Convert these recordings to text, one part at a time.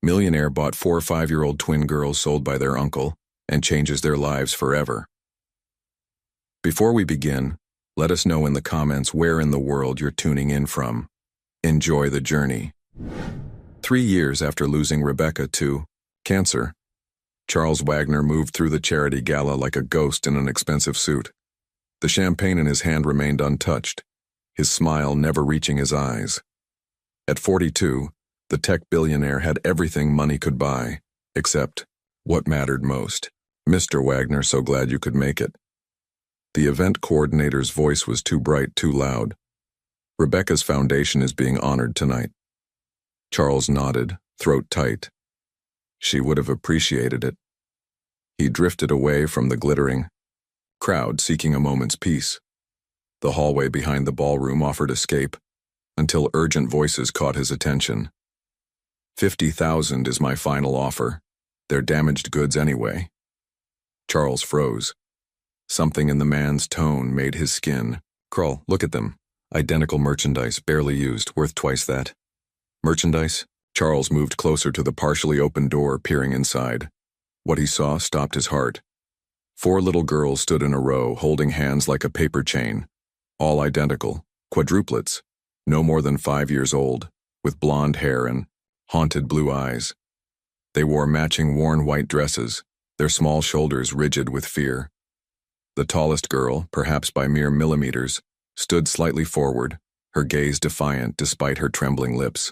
Millionaire bought 4 5-year-old twin girls sold by their uncle and changes their lives forever. Before we begin, let us know in the comments where in the world you're tuning in from. Enjoy the journey. 3 years after losing Rebecca to cancer, Charles Wagner moved through the charity gala like a ghost in an expensive suit. The champagne in his hand remained untouched, his smile never reaching his eyes. At 42, the tech billionaire had everything money could buy, except what mattered most. "Mr. Wagner, so glad you could make it." The event coordinator's voice was too bright, too loud. "Rebecca's foundation is being honored tonight." Charles nodded, throat tight. She would have appreciated it. He drifted away from the glittering crowd, seeking a moment's peace. The hallway behind the ballroom offered escape, until urgent voices caught his attention. "50,000 is my final offer. They're damaged goods anyway." Charles froze. Something in the man's tone made his skin crawl. "Look at them. Identical merchandise, barely used, worth twice that." "Merchandise?" Charles moved closer to the partially open door, peering inside. What he saw stopped his heart. 4 little girls stood in a row, holding hands like a paper chain. All identical, quadruplets, no more than 5 years old, with blonde hair and haunted blue eyes. They wore matching worn white dresses, their small shoulders rigid with fear. The tallest girl, perhaps by mere millimeters, stood slightly forward, her gaze defiant despite her trembling lips.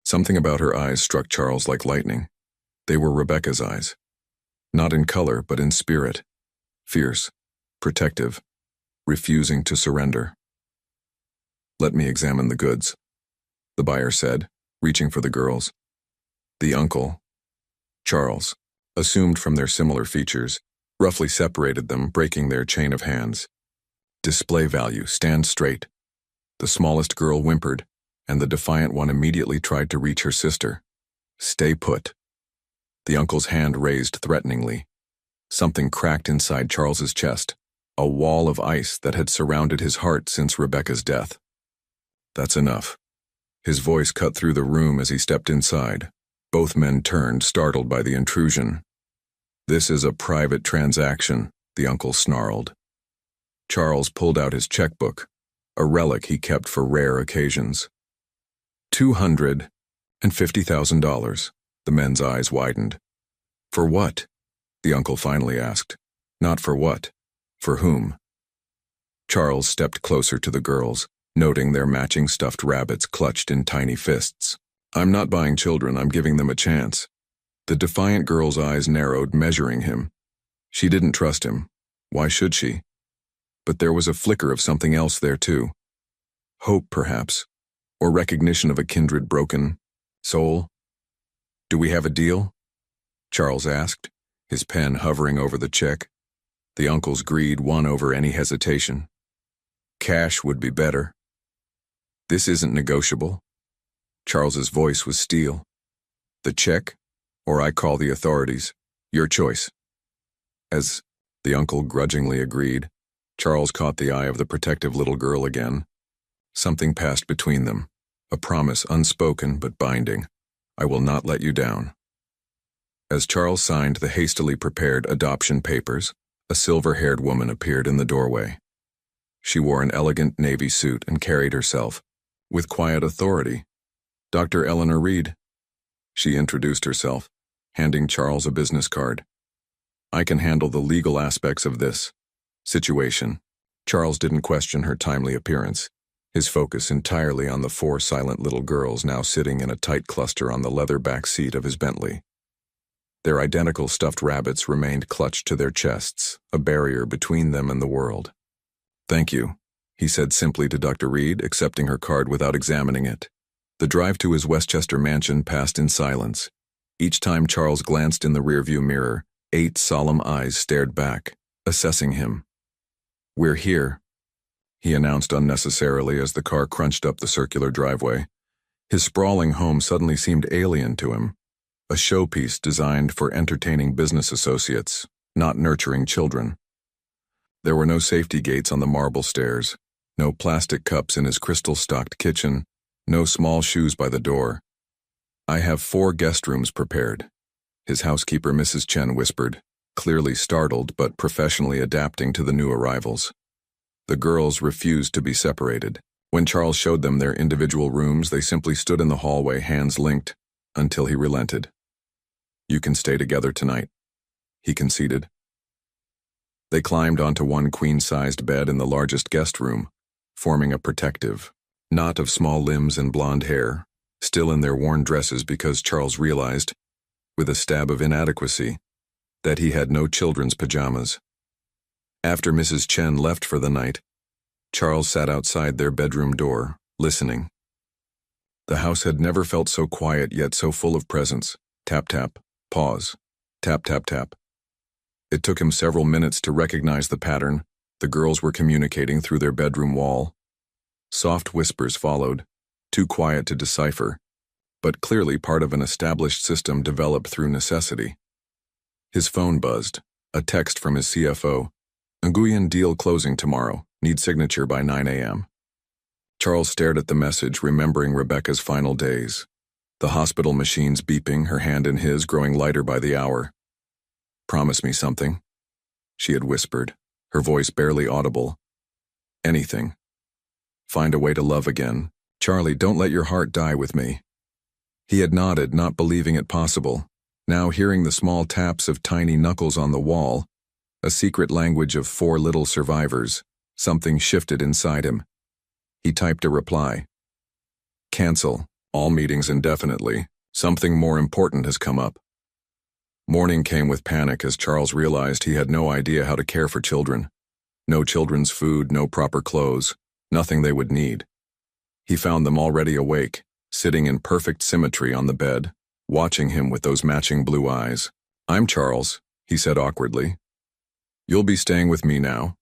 Something about her eyes struck Charles like lightning. They were Rebecca's eyes. Not in color, but in spirit. Fierce, protective, refusing to surrender. "Let me examine the goods," the buyer said, reaching for the girls. The uncle, Charles, assumed from their similar features, roughly separated them, breaking their chain of hands. "Display value, stand straight." The smallest girl whimpered, and the defiant one immediately tried to reach her sister. "Stay put." The uncle's hand raised threateningly. Something cracked inside Charles's chest, a wall of ice that had surrounded his heart since Rebecca's death. "That's enough." His voice cut through the room as he stepped inside. Both men turned, startled by the intrusion. "This is a private transaction," the uncle snarled. Charles pulled out his checkbook, a relic he kept for rare occasions. $250,000. The men's eyes widened. "For what?" the uncle finally asked. Not for what, for whom. Charles stepped closer to the girls, noting their matching stuffed rabbits clutched in tiny fists. "I'm not buying children, I'm giving them a chance." The defiant girl's eyes narrowed, measuring him. She didn't trust him. Why should she? But there was a flicker of something else there too. Hope, perhaps, or recognition of a kindred broken soul. "Do we have a deal?" Charles asked, his pen hovering over the check. The uncle's greed won over any hesitation. "Cash would be better." "This isn't negotiable." Charles's voice was steel. "The check, or I call the authorities. Your choice." As the uncle grudgingly agreed, Charles caught the eye of the protective little girl again. Something passed between them, a promise unspoken but binding. "I will not let you down." As Charles signed the hastily prepared adoption papers, a silver-haired woman appeared in the doorway. She wore an elegant navy suit and carried herself with quiet authority. "Dr. Eleanor Reed." She introduced herself, handing Charles a business card. "I can handle the legal aspects of this situation." Charles didn't question her timely appearance, his focus entirely on the 4 silent little girls now sitting in a tight cluster on the leather back seat of his Bentley. Their identical stuffed rabbits remained clutched to their chests, a barrier between them and the world. "Thank you," he said simply to Dr. Reed, accepting her card without examining it. The drive to his Westchester mansion passed in silence. Each time Charles glanced in the rearview mirror, 8 solemn eyes stared back, assessing him. "We're here," he announced unnecessarily as the car crunched up the circular driveway. His sprawling home suddenly seemed alien to him, a showpiece designed for entertaining business associates, not nurturing children. There were no safety gates on the marble stairs, no plastic cups in his crystal-stocked kitchen, no small shoes by the door. I have 4 guest rooms prepared, his housekeeper Mrs. Chen whispered, clearly startled but professionally adapting to the new arrivals. The girls refused to be separated. When Charles showed them their individual rooms, they simply stood in the hallway, hands linked, until he relented. You can stay together tonight, he conceded. They climbed onto one queen-sized bed in the largest guest room, forming a protective knot of small limbs and blonde hair, still in their worn dresses because Charles realized, with a stab of inadequacy, that he had no children's pajamas. After Mrs. Chen left for the night, Charles sat outside their bedroom door, listening. The house had never felt so quiet yet so full of presence. Tap, tap, pause, tap, tap, tap. It took him several minutes to recognize the pattern. The girls were communicating through their bedroom wall. Soft whispers followed, too quiet to decipher, but clearly part of an established system developed through necessity. His phone buzzed, a text from his CFO. Nguyen deal closing tomorrow, need signature by 9 a.m. Charles stared at the message, remembering Rebecca's final days. The hospital machines beeping, her hand in his growing lighter by the hour. Promise me something, she had whispered, her voice barely audible. Anything. Find a way to love again. Charlie, don't let your heart die with me. He had nodded, not believing it possible. Now hearing the small taps of tiny knuckles on the wall, a secret language of 4 little survivors, something shifted inside him. He typed a reply. Cancel, all meetings indefinitely. Something more important has come up. Morning came with panic as Charles realized he had no idea how to care for children. No children's food, no proper clothes, nothing they would need. He found them already awake, sitting in perfect symmetry on the bed, watching him with those matching blue eyes. I'm Charles, he said awkwardly. You'll be staying with me now.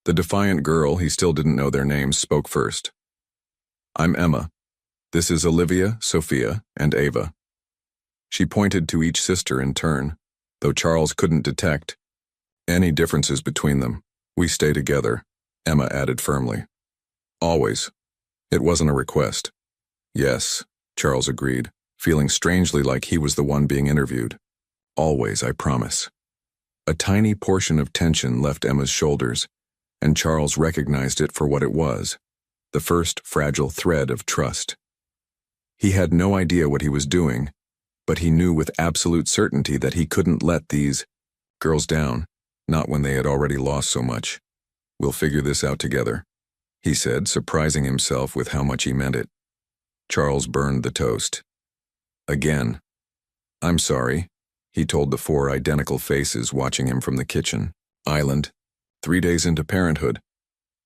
The defiant girl, he still didn't know their names, spoke first. I'm Emma. This is Olivia, Sophia, and Ava. She pointed to each sister in turn, though Charles couldn't detect any differences between them. We stay together, Emma added firmly. Always. It wasn't a request. Yes, Charles agreed, feeling strangely like he was the one being interviewed. Always, I promise. A tiny portion of tension left Emma's shoulders, and Charles recognized it for what it was, the first fragile thread of trust. He had no idea what he was doing, but he knew with absolute certainty that he couldn't let these girls down, not when they had already lost so much. We'll figure this out together, he said, surprising himself with how much he meant it. Charles burned the toast. Again. I'm sorry, he told the 4 identical faces watching him from the kitchen. Island, 3 days into parenthood,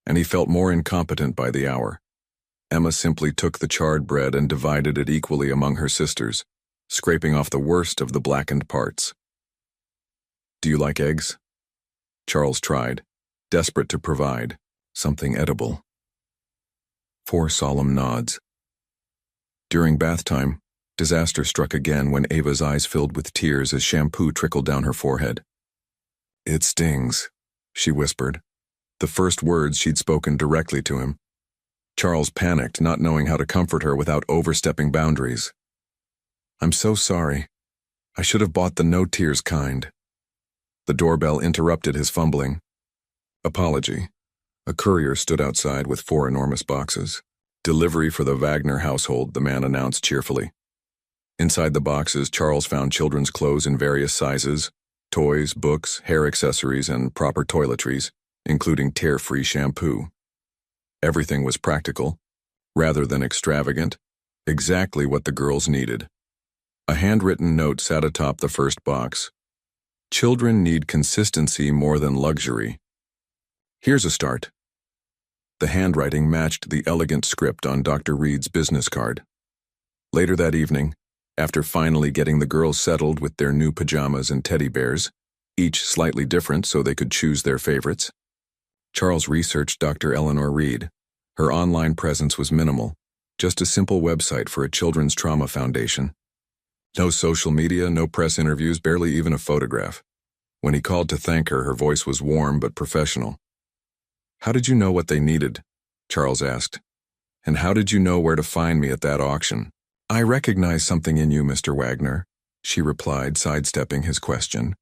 and he felt more incompetent by the hour. Emma simply took the charred bread and divided it equally among her sisters, scraping off the worst of the blackened parts. Do you like eggs? Charles tried, desperate to provide something edible. 4 solemn nods. During bath time, disaster struck again when Ava's eyes filled with tears as shampoo trickled down her forehead. It stings, she whispered, the first words she'd spoken directly to him. Charles panicked, not knowing how to comfort her without overstepping boundaries. I'm so sorry. I should have bought the no tears kind. The doorbell interrupted his fumbling. Apology. A courier stood outside with 4 enormous boxes. Delivery for the Wagner household, the man announced cheerfully. Inside the boxes, Charles found children's clothes in various sizes, toys, books, hair accessories, and proper toiletries, including tear-free shampoo. Everything was practical, rather than extravagant, exactly what the girls needed. A handwritten note sat atop the first box. Children need consistency more than luxury. Here's a start. The handwriting matched the elegant script on Dr. Reed's business card. Later that evening, after finally getting the girls settled with their new pajamas and teddy bears, each slightly different so they could choose their favorites, Charles researched Dr. Eleanor Reed. Her online presence was minimal, just a simple website for a children's trauma foundation. No social media, no press interviews, barely even a photograph. When he called to thank her, her voice was warm but professional. How did you know what they needed? Charles asked. And how did you know where to find me at that auction? I recognize something in you, Mr. Wagner, she replied, sidestepping his question.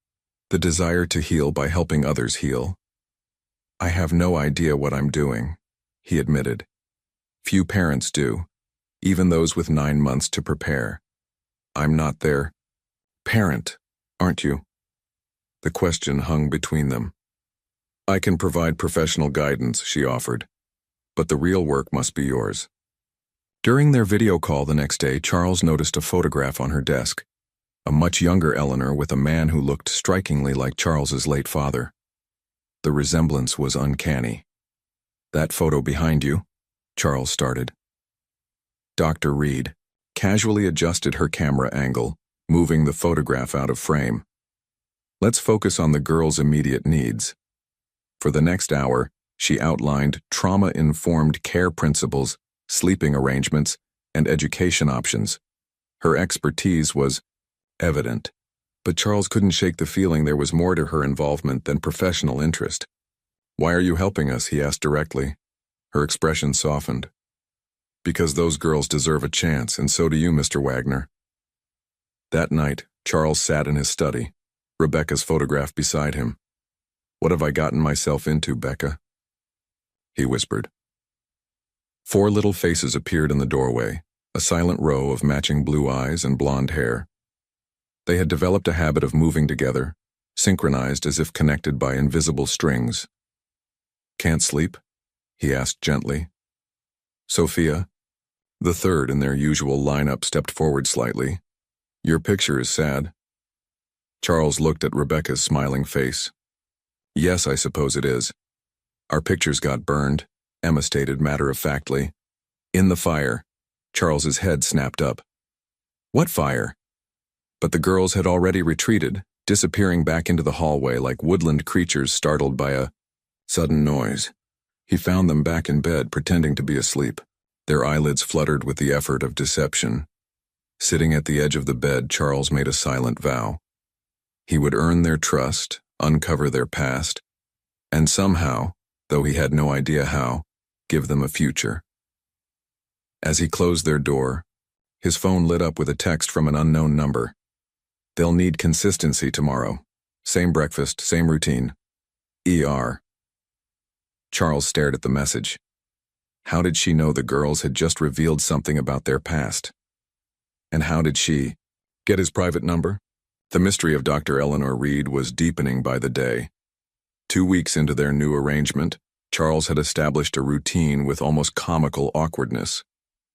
The desire to heal by helping others heal. I have no idea what I'm doing, he admitted. Few parents do, even those with 9 months to prepare. I'm not their parent, aren't you? The question hung between them. I can provide professional guidance, she offered, but the real work must be yours. During their video call the next day, Charles noticed a photograph on her desk, a much younger Eleanor with a man who looked strikingly like Charles's late father. The resemblance was uncanny. That photo behind you, Charles started. Dr. Reed casually adjusted her camera angle, moving the photograph out of frame. Let's focus on the girl's immediate needs. For the next hour, she outlined trauma-informed care principles, sleeping arrangements, and education options. Her expertise was evident, but Charles couldn't shake the feeling there was more to her involvement than professional interest. Why are you helping us? He asked directly. Her expression softened. Because those girls deserve a chance, and so do you, Mr. Wagner. That night, Charles sat in his study, Rebecca's photograph beside him. What have I gotten myself into, Becca? He whispered. 4 little faces appeared in the doorway, a silent row of matching blue eyes and blonde hair. They had developed a habit of moving together, synchronized as if connected by invisible strings. Can't sleep? He asked gently. Sophia, the third in their usual lineup, stepped forward slightly. Your picture is sad. Charles looked at Rebecca's smiling face. Yes, I suppose it is. Our pictures got burned, Emma stated matter-of-factly. In the fire. Charles's head snapped up. What fire? But the girls had already retreated, disappearing back into the hallway like woodland creatures startled by a sudden noise. He found them back in bed, pretending to be asleep. Their eyelids fluttered with the effort of deception. Sitting at the edge of the bed, Charles made a silent vow. He would earn their trust, uncover their past, and somehow, though he had no idea how, give them a future. As he closed their door, his phone lit up with a text from an unknown number. They'll need consistency tomorrow. Same breakfast, same routine. ER. Charles stared at the message. How did she know the girls had just revealed something about their past? And how did she get his private number? The mystery of Dr. Eleanor Reed was deepening by the day. 2 weeks into their new arrangement, Charles had established a routine with almost comical awkwardness.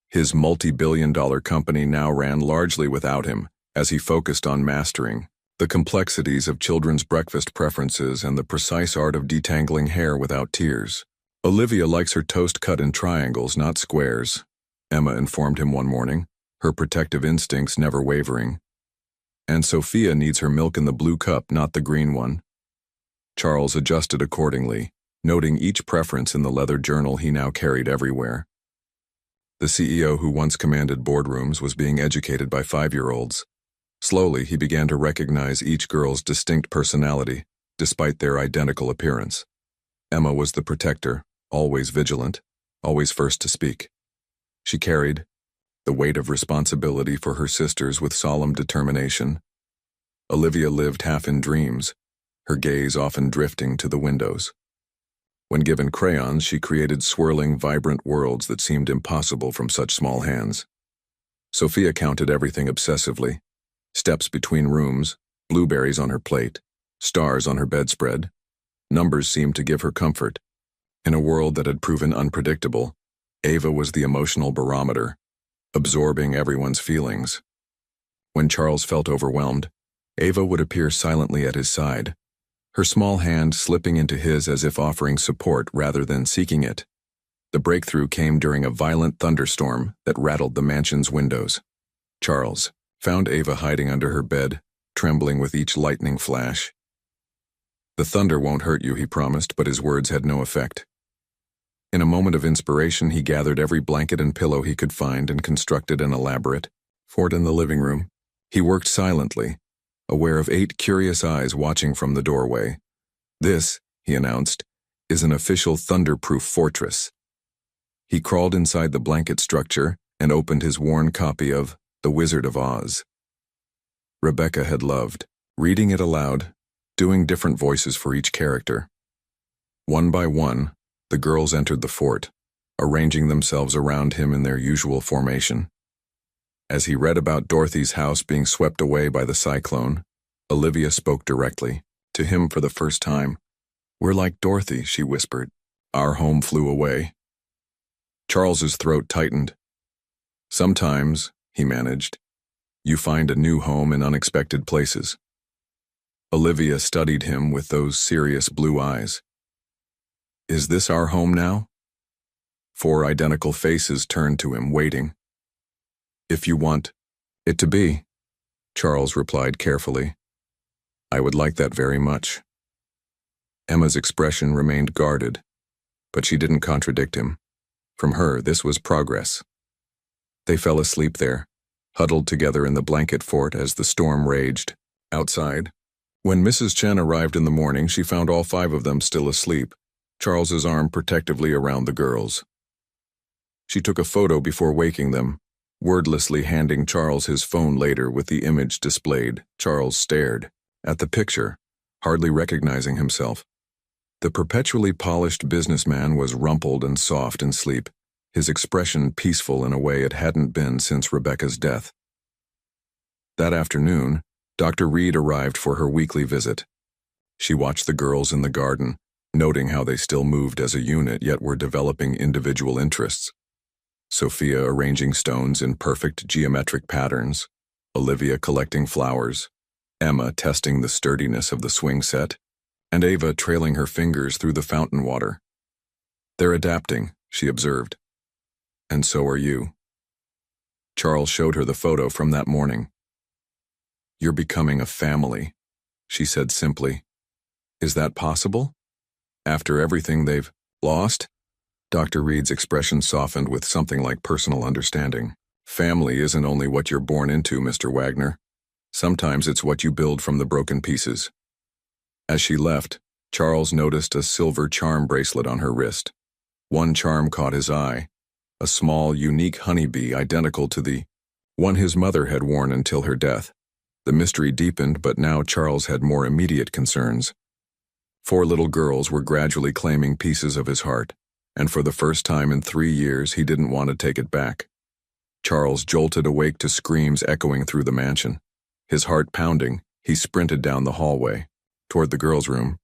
His multi-billion-dollar company now ran largely without him, as he focused on mastering the complexities of children's breakfast preferences and the precise art of detangling hair without tears. Olivia likes her toast cut in triangles, not squares, Emma informed him one morning, her protective instincts never wavering. And Sophia needs her milk in the blue cup, not the green one. Charles adjusted accordingly, noting each preference in the leather journal he now carried everywhere. The CEO who once commanded boardrooms was being educated by 5-year-olds. Slowly, he began to recognize each girl's distinct personality, despite their identical appearance. Emma was the protector, always vigilant, always first to speak. She carried the weight of responsibility for her sisters with solemn determination. Olivia lived half in dreams, her gaze often drifting to the windows. When given crayons, she created swirling, vibrant worlds that seemed impossible from such small hands. Sophia counted everything obsessively. Steps between rooms, blueberries on her plate, stars on her bedspread. Numbers seemed to give her comfort. In a world that had proven unpredictable, Ava was the emotional barometer, absorbing everyone's feelings. When Charles felt overwhelmed, Ava would appear silently at his side, her small hand slipping into his as if offering support rather than seeking it. The breakthrough came during a violent thunderstorm that rattled the mansion's windows. Charles found Ava hiding under her bed, trembling with each lightning flash. The thunder won't hurt you, he promised, but his words had no effect. In a moment of inspiration, he gathered every blanket and pillow he could find and constructed an elaborate fort in the living room. He worked silently, aware of 8 curious eyes watching from the doorway. This, he announced, is an official thunder-proof fortress. He crawled inside the blanket structure and opened his worn copy of The Wizard of Oz. Rebecca had loved reading it aloud, doing different voices for each character. One by one, the girls entered the fort, arranging themselves around him in their usual formation. As he read about Dorothy's house being swept away by the cyclone, Olivia spoke directly, to him for the first time. "We're like Dorothy," she whispered. "Our home flew away." Charles's throat tightened. "Sometimes," he managed, "you find a new home in unexpected places." Olivia studied him with those serious blue eyes. "Is this our home now?" 4 identical faces turned to him, waiting. "If you want it to be," Charles replied carefully. "I would like that very much." Emma's expression remained guarded, but she didn't contradict him. From her, this was progress. They fell asleep there, huddled together in the blanket fort as the storm raged. Outside, when Mrs. Chen arrived in the morning, she found all 5 of them still asleep, Charles's arm protectively around the girls. She took a photo before waking them, wordlessly handing Charles his phone later with the image displayed. Charles stared at the picture, hardly recognizing himself. The perpetually polished businessman was rumpled and soft in sleep, his expression peaceful in a way it hadn't been since Rebecca's death. That afternoon, Dr. Reed arrived for her weekly visit. She watched the girls in the garden, noting how they still moved as a unit yet were developing individual interests. Sophia arranging stones in perfect geometric patterns, Olivia collecting flowers, Emma testing the sturdiness of the swing set, and Ava trailing her fingers through the fountain water. "They're adapting," she observed. "And so are you." Charles showed her the photo from that morning. "You're becoming a family," she said simply. "Is that possible? After everything they've lost?" Dr. Reed's expression softened with something like personal understanding. "Family isn't only what you're born into, Mr. Wagner. Sometimes it's what you build from the broken pieces." As she left, Charles noticed a silver charm bracelet on her wrist. One charm caught his eye, a small, unique honeybee identical to the one his mother had worn until her death. The mystery deepened, but now Charles had more immediate concerns. 4 little girls were gradually claiming pieces of his heart, and for the first time in 3 years he didn't want to take it back. Charles jolted awake to screams echoing through the mansion. His heart pounding, he sprinted down the hallway, toward the girls' room.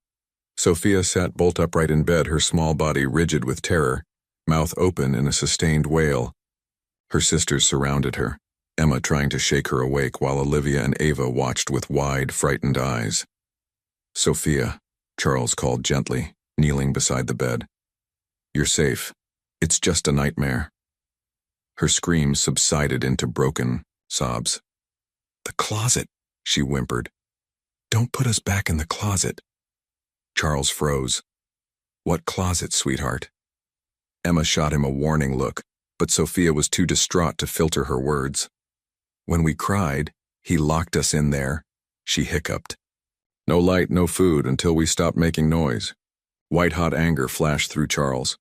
Sophia sat bolt upright in bed, her small body rigid with terror, mouth open in a sustained wail. Her sisters surrounded her, Emma trying to shake her awake while Olivia and Ava watched with wide, frightened eyes. "Sophia," Charles called gently, kneeling beside the bed. "You're safe. It's just a nightmare." Her screams subsided into broken sobs. "The closet," she whimpered. "Don't put us back in the closet." Charles froze. "What closet, sweetheart?" Emma shot him a warning look, but Sophia was too distraught to filter her words. "When we cried, he locked us in there," she hiccuped. "No light, no food until we stopped making noise." White-hot anger flashed through Charles.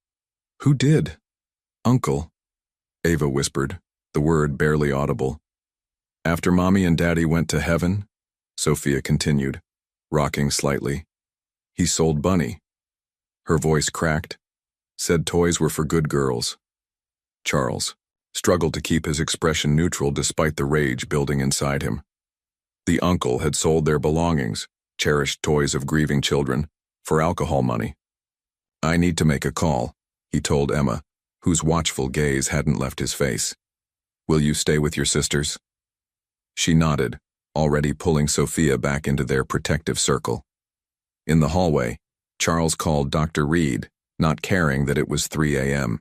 "Who did?" "Uncle," Ava whispered, the word barely audible. "After Mommy and Daddy went to heaven," Sophia continued, rocking slightly, "he sold Bunny." Her voice cracked, said toys were for good girls. Charles struggled to keep his expression neutral despite the rage building inside him. The uncle had sold their belongings, cherished toys of grieving children, for alcohol money. "I need to make a call," he told Emma, whose watchful gaze hadn't left his face. "Will you stay with your sisters?" She nodded, already pulling Sophia back into their protective circle. In the hallway, Charles called Dr. Reed, not caring that it was 3 a.m.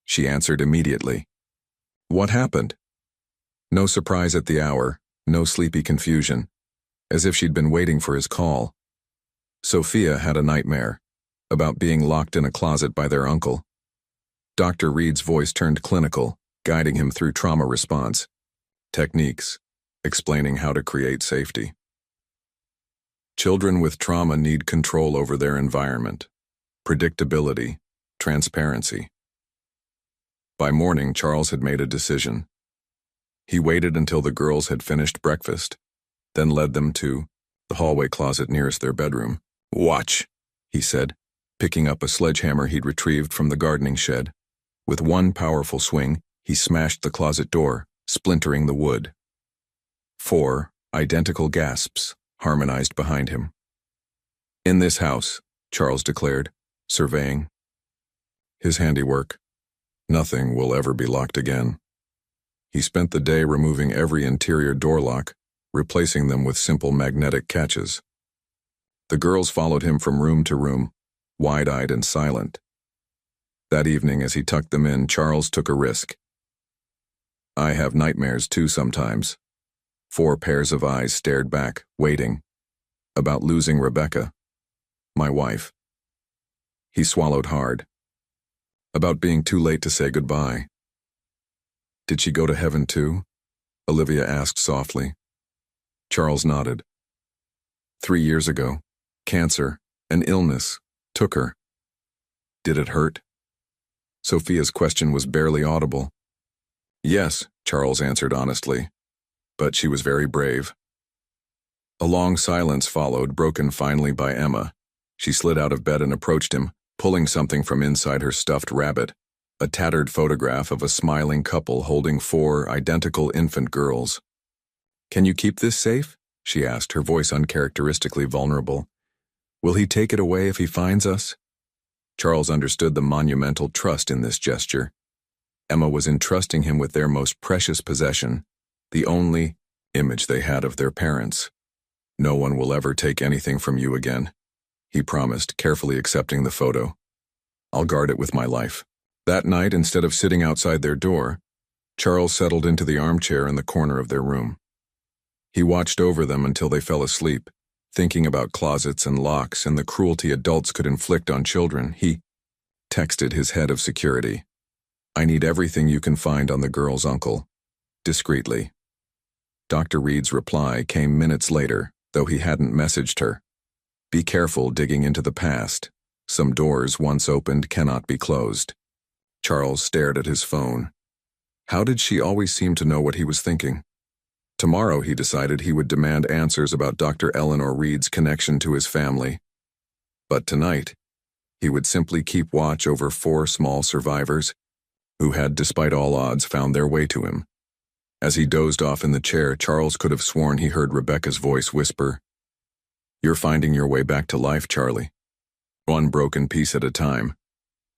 She answered immediately. "What happened?" No surprise at the hour, no sleepy confusion, as if she'd been waiting for his call. Sophia had a nightmare about being locked in a closet by their uncle. Dr. Reed's voice turned clinical, guiding him through trauma response techniques, explaining how to create safety. Children with trauma need control over their environment, predictability, transparency. By morning, Charles had made a decision. He waited until the girls had finished breakfast, then led them to the hallway closet nearest their bedroom. "Watch," he said, picking up a sledgehammer he'd retrieved from the gardening shed. With one powerful swing, he smashed the closet door, splintering the wood. 4 identical gasps harmonized behind him. "In this house," Charles declared, surveying his handiwork, "nothing will ever be locked again." He spent the day removing every interior door lock, replacing them with simple magnetic catches. The girls followed him from room to room, wide-eyed and silent. That evening, as he tucked them in, Charles took a risk. "I have nightmares too sometimes." 4 pairs of eyes stared back, waiting. "About losing Rebecca, my wife." He swallowed hard. "About being too late to say goodbye." "Did she go to heaven too?" Olivia asked softly. Charles nodded. 3 years ago, cancer, an illness, took her. Did it hurt? Sophia's question was barely audible. "Yes," Charles answered honestly, "but she was very brave." A long silence followed, broken finally by Emma. She slid out of bed and approached him, pulling something from inside her stuffed rabbit, a tattered photograph of a smiling couple holding 4 identical infant girls. "Can you keep this safe?" she asked, her voice uncharacteristically vulnerable. "Will he take it away if he finds us?" Charles understood the monumental trust in this gesture. Emma was entrusting him with their most precious possession, the only image they had of their parents. "No one will ever take anything from you again," he promised, carefully accepting the photo. "I'll guard it with my life." That night, instead of sitting outside their door, Charles settled into the armchair in the corner of their room. He watched over them until they fell asleep, thinking about closets and locks and the cruelty adults could inflict on children. He texted his head of security, "I need everything you can find on the girl's uncle," discreetly. Dr. Reed's reply came minutes later, though he hadn't messaged her. "Be careful digging into the past. Some doors once opened cannot be closed." Charles stared at his phone. How did she always seem to know what he was thinking? Tomorrow, he decided, he would demand answers about Dr. Eleanor Reed's connection to his family. But tonight, he would simply keep watch over 4 small survivors who had, despite all odds, found their way to him. As he dozed off in the chair, Charles could have sworn he heard Rebecca's voice whisper, "You're finding your way back to life, Charlie. One broken piece at a time."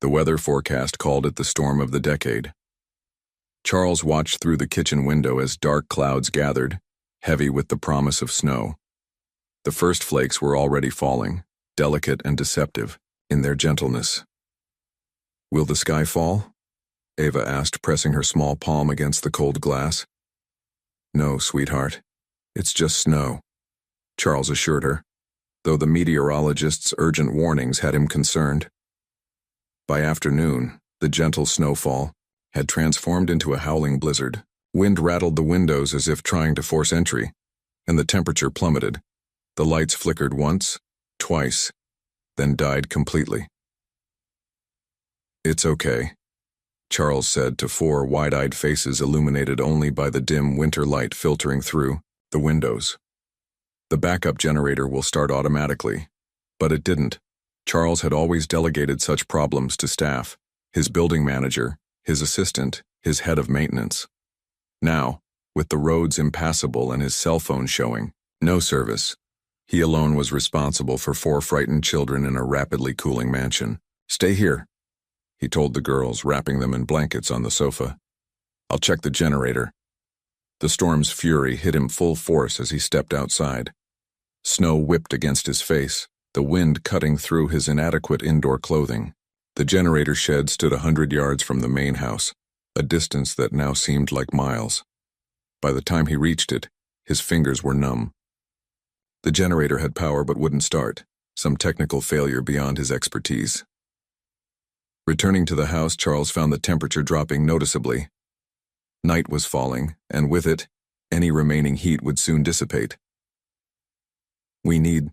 The weather forecast called it the storm of the decade. Charles watched through the kitchen window as dark clouds gathered, heavy with the promise of snow. The first flakes were already falling, delicate and deceptive in their gentleness. "Will the sky fall?" Ava asked, pressing her small palm against the cold glass. "No, sweetheart. It's just snow," Charles assured her, though the meteorologist's urgent warnings had him concerned. By afternoon, the gentle snowfall had transformed into a howling blizzard. Wind rattled the windows as if trying to force entry, and the temperature plummeted. The lights flickered once, twice, then died completely. "It's okay," Charles said to 4 wide-eyed faces illuminated only by the dim winter light filtering through the windows. "The backup generator will start automatically." But it didn't. Charles had always delegated such problems to staff, his building manager, his assistant, his head of maintenance. Now, with the roads impassable and his cell phone showing no service, he alone was responsible for 4 frightened children in a rapidly cooling mansion. "Stay here," he told the girls, wrapping them in blankets on the sofa. "I'll check the generator." The storm's fury hit him full force as he stepped outside. Snow whipped against his face, the wind cutting through his inadequate indoor clothing. The generator shed stood 100 yards from the main house, a distance that now seemed like miles. By the time he reached it, his fingers were numb. The generator had power but wouldn't start, some technical failure beyond his expertise. Returning to the house, Charles found the temperature dropping noticeably. Night was falling, and with it, any remaining heat would soon dissipate. "We need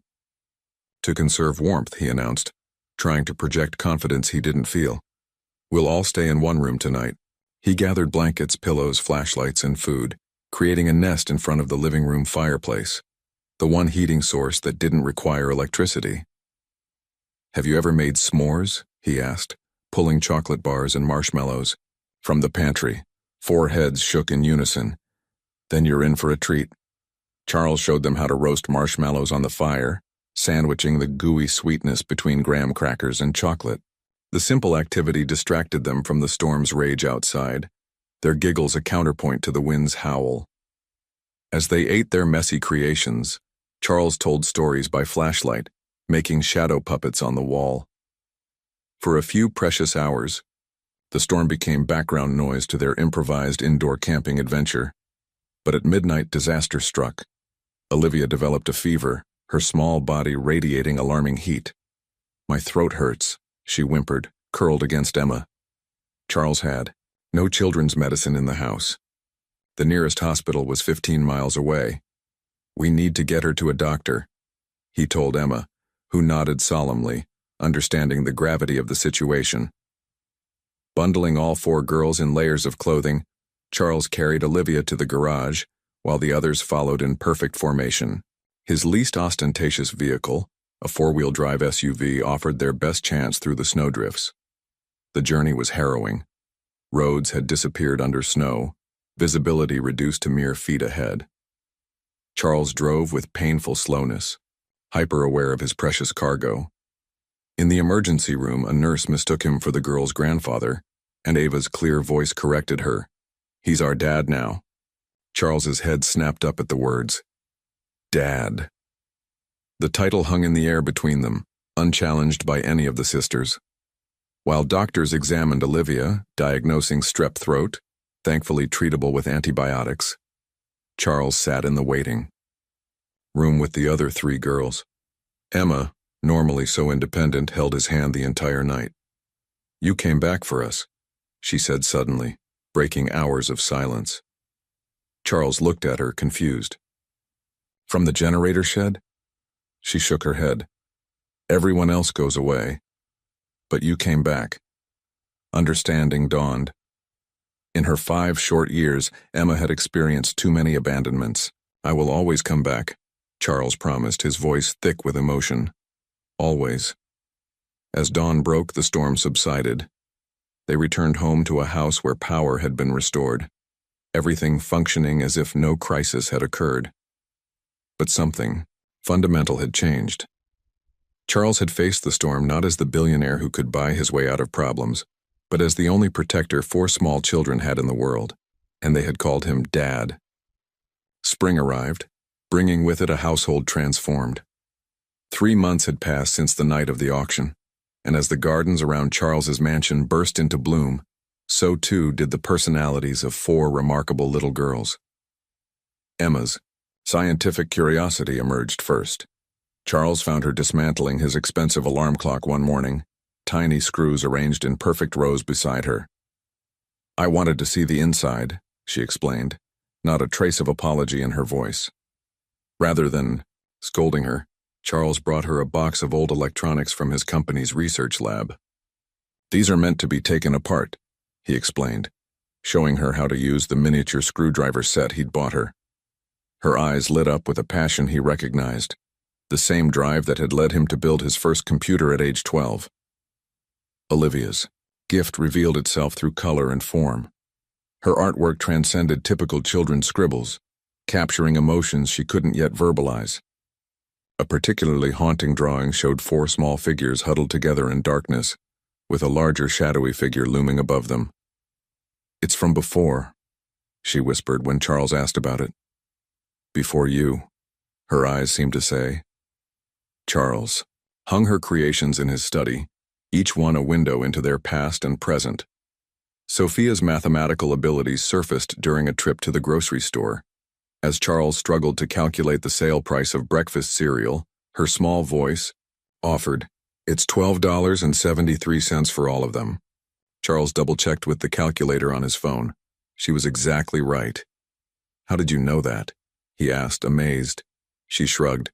to conserve warmth," he announced, trying to project confidence he didn't feel. "We'll all stay in one room tonight." He gathered blankets, pillows, flashlights, and food, creating a nest in front of the living room fireplace, the one heating source that didn't require electricity. "Have you ever made s'mores?" he asked, pulling chocolate bars and marshmallows from the pantry. 4 heads shook in unison. "Then you're in for a treat." Charles showed them how to roast marshmallows on the fire, sandwiching the gooey sweetness between graham crackers and chocolate. The simple activity distracted them from the storm's rage outside, their giggles a counterpoint to the wind's howl. As they ate their messy creations, Charles told stories by flashlight, making shadow puppets on the wall. For a few precious hours, the storm became background noise to their improvised indoor camping adventure. But at midnight, disaster struck. Olivia developed a fever, her small body radiating alarming heat. "My throat hurts," she whimpered, curled against Emma. Charles had no children's medicine in the house. The nearest hospital was 15 miles away. "We need to get her to a doctor," he told Emma, who nodded solemnly, understanding the gravity of the situation. Bundling all 4 girls in layers of clothing, Charles carried Olivia to the garage, while the others followed in perfect formation. His least ostentatious vehicle, a 4-wheel drive SUV, offered their best chance through the snowdrifts. The journey was harrowing. Roads had disappeared under snow, visibility reduced to mere feet ahead. Charles drove with painful slowness, hyper-aware of his precious cargo. In the emergency room, a nurse mistook him for the girl's grandfather, and Ava's clear voice corrected her. "He's our dad now." Charles's head snapped up at the words. Dad. The title hung in the air between them, unchallenged by any of the sisters. While doctors examined Olivia, diagnosing strep throat, thankfully treatable with antibiotics, Charles sat in the waiting room with the other 3 girls. Emma, normally so independent, held his hand the entire night. "You came back for us," she said suddenly, breaking hours of silence. Charles looked at her, confused. "From the generator shed?" She shook her head. "Everyone else goes away. But you came back." Understanding dawned. In her 5 short years, Emma had experienced too many abandonments. "I will always come back," Charles promised, his voice thick with emotion. "Always." As dawn broke, the storm subsided. They returned home to a house where power had been restored, everything functioning as if no crisis had occurred. But something fundamental had changed. Charles had faced the storm not as the billionaire who could buy his way out of problems, but as the only protector 4 small children had in the world, and they had called him Dad. Spring arrived, bringing with it a household transformed. 3 months had passed since the night of the auction, and as the gardens around Charles's mansion burst into bloom, so too did the personalities of 4 remarkable little girls. Emma's scientific curiosity emerged first. Charles found her dismantling his expensive alarm clock one morning, tiny screws arranged in perfect rows beside her. "I wanted to see the inside," she explained, not a trace of apology in her voice. Rather than scolding her, Charles brought her a box of old electronics from his company's research lab. "These are meant to be taken apart," he explained, showing her how to use the miniature screwdriver set he'd bought her. Her eyes lit up with a passion he recognized, the same drive that had led him to build his first computer at age 12. Olivia's gift revealed itself through color and form. Her artwork transcended typical children's scribbles, capturing emotions she couldn't yet verbalize. A particularly haunting drawing showed 4 small figures huddled together in darkness, with a larger shadowy figure looming above them. "It's from before," she whispered when Charles asked about it. "Before you," her eyes seemed to say. Charles hung her creations in his study, each one a window into their past and present. Sophia's mathematical abilities surfaced during a trip to the grocery store. As Charles struggled to calculate the sale price of breakfast cereal, her small voice offered, "It's $12.73 for all of them." Charles double-checked with the calculator on his phone. She was exactly right. "How did you know that?" he asked, amazed. She shrugged.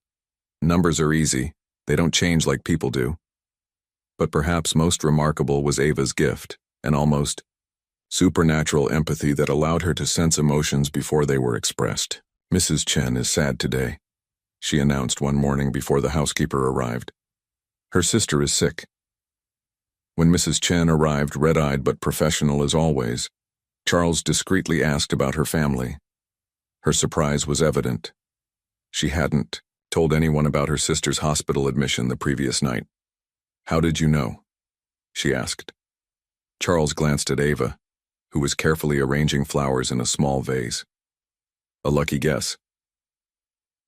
"Numbers are easy. They don't change like people do." But perhaps most remarkable was Ava's gift, an almost supernatural empathy that allowed her to sense emotions before they were expressed. "Mrs. Chen is sad today," she announced one morning before the housekeeper arrived. "Her sister is sick." When Mrs. Chen arrived, red-eyed but professional as always, Charles discreetly asked about her family. Her surprise was evident. She hadn't told anyone about her sister's hospital admission the previous night. "How did you know?" she asked. Charles glanced at Ava, who was carefully arranging flowers in a small vase. A lucky guess.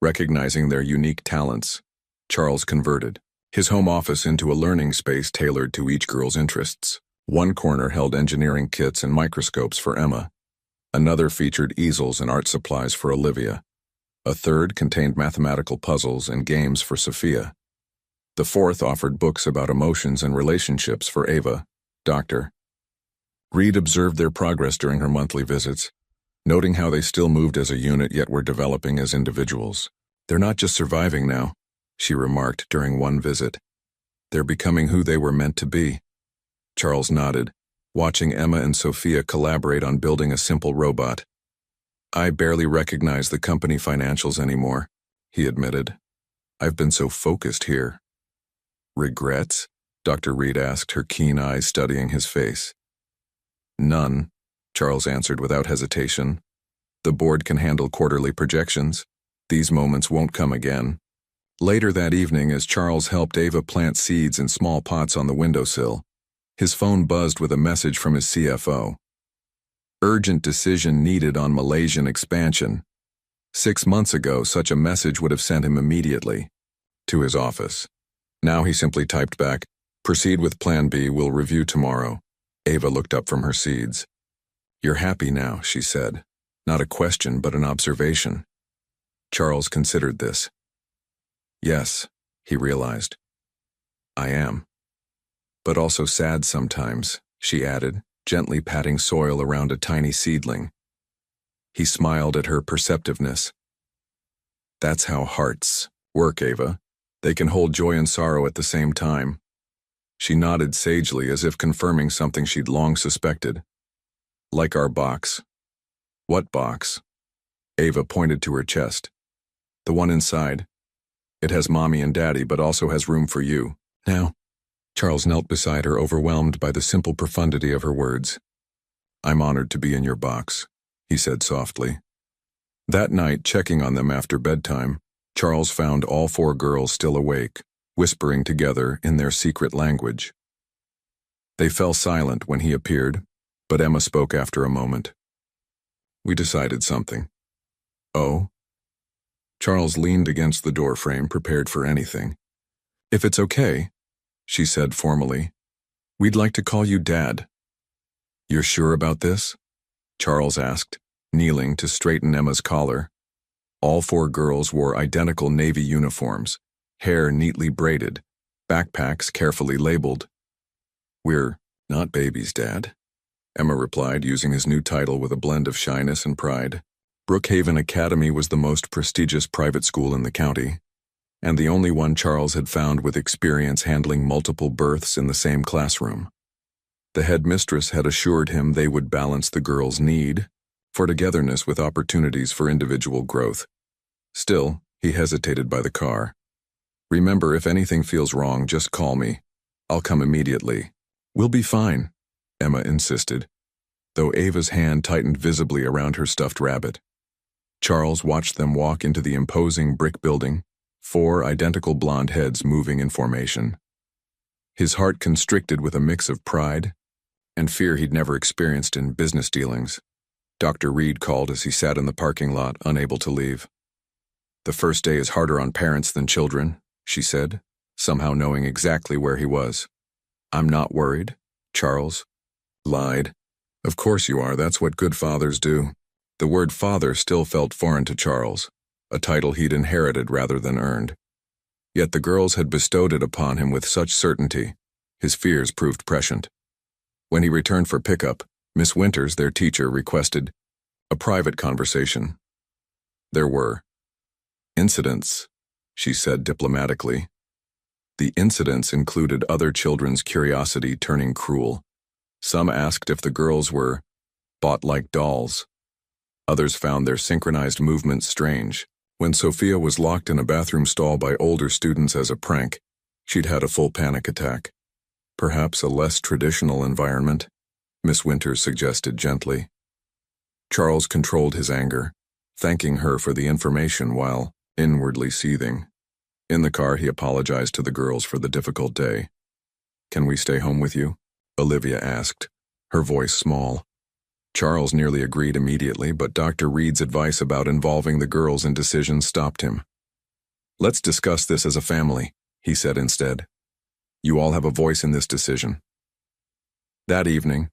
Recognizing their unique talents, Charles converted his home office into a learning space tailored to each girl's interests. One corner held engineering kits and microscopes for Emma. Another featured easels and art supplies for Olivia. A third contained mathematical puzzles and games for Sophia. The fourth offered books about emotions and relationships for Ava, Dr. Reed observed their progress during her monthly visits, noting how they still moved as a unit yet were developing as individuals. "They're not just surviving now," she remarked during one visit. "They're becoming who they were meant to be." Charles nodded, watching Emma and Sophia collaborate on building a simple robot. "I barely recognize the company financials anymore," he admitted. "I've been so focused here." "Regrets?" Dr. Reed asked, her keen eyes studying his face. "None," Charles answered without hesitation. "The board can handle quarterly projections. These moments won't come again." Later that evening, as Charles helped Ava plant seeds in small pots on the windowsill, his phone buzzed with a message from his CFO. Urgent decision needed on Malaysian expansion. 6 months ago, such a message would have sent him immediately to his office. Now he simply typed back, "Proceed with Plan B, we'll review tomorrow." Ava looked up from her seeds. "You're happy now," she said. Not a question, but an observation. Charles considered this. "Yes," he realized. "I am. But also sad sometimes," she added, gently patting soil around a tiny seedling. He smiled at her perceptiveness. "That's how hearts work, Ava. They can hold joy and sorrow at the same time." She nodded sagely as if confirming something she'd long suspected. "Like our box." "What box?" Ava pointed to her chest. "The one inside. It has Mommy and Daddy, but also has room for you." "Now." Charles knelt beside her, overwhelmed by the simple profundity of her words. "I'm honored to be in your box," he said softly. That night, checking on them after bedtime, Charles found all 4 girls still awake, whispering together in their secret language. They fell silent when he appeared, but Emma spoke after a moment. "We decided something." "Oh?" Charles leaned against the doorframe, prepared for anything. "If it's okay," she said formally, "we'd like to call you Dad." "You're sure about this?" Charles asked, kneeling to straighten Emma's collar. All 4 girls wore identical navy uniforms, hair neatly braided, backpacks carefully labeled. "We're not babies, Dad," Emma replied, using his new title with a blend of shyness and pride. Brookhaven Academy was the most prestigious private school in the county, and the only one Charles had found with experience handling multiple births in the same classroom. The headmistress had assured him they would balance the girls' need for togetherness with opportunities for individual growth. Still, he hesitated by the car. "Remember, if anything feels wrong, just call me. I'll come immediately." "We'll be fine," Emma insisted, though Ava's hand tightened visibly around her stuffed rabbit. Charles watched them walk into the imposing brick building, 4 identical blonde heads moving in formation. His heart constricted with a mix of pride and fear he'd never experienced in business dealings. Dr. Reed called as he sat in the parking lot, unable to leave. "The first day is harder on parents than children," she said, somehow knowing exactly where he was. "I'm not worried," Charles lied. "Of course you are, that's what good fathers do." The word father still felt foreign to Charles, a title he'd inherited rather than earned. Yet the girls had bestowed it upon him with such certainty, his fears proved prescient. When he returned for pickup, Miss Winters, their teacher, requested a private conversation. There were incidents, she said diplomatically. The incidents included other children's curiosity turning cruel. Some asked if the girls were bought like dolls. Others found their synchronized movements strange. When Sophia was locked in a bathroom stall by older students as a prank, she'd had a full panic attack. Perhaps a less traditional environment, Miss Winters suggested gently. Charles controlled his anger, thanking her for the information while inwardly seething. In the car, he apologized to the girls for the difficult day. "Can we stay home with you?" Olivia asked, her voice small. Charles nearly agreed immediately, but Dr. Reed's advice about involving the girls in decisions stopped him. "Let's discuss this as a family," he said instead. "You all have a voice in this decision." That evening,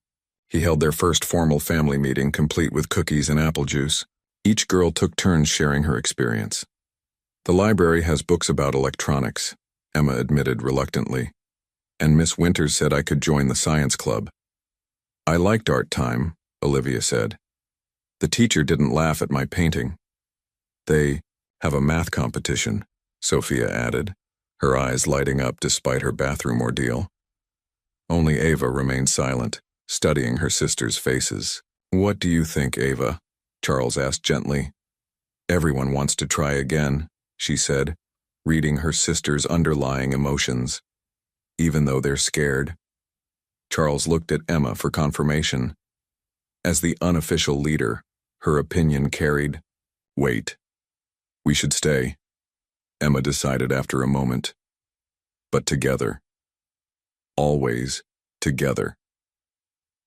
he held their first formal family meeting, complete with cookies and apple juice. Each girl took turns sharing her experience. "The library has books about electronics," Emma admitted reluctantly, "and Miss Winters said I could join the science club." "I liked art time," Olivia said. "The teacher didn't laugh at my painting." "They have a math competition," Sophia added, her eyes lighting up despite her bathroom ordeal. Only Ava remained silent, studying her sisters' faces. "What do you think, Ava?" Charles asked gently. "Everyone wants to try again," she said, reading her sisters' underlying emotions. "Even though they're scared." Charles looked at Emma for confirmation. As the unofficial leader, her opinion carried weight. "We should stay," Emma decided after a moment. "But together. Always together."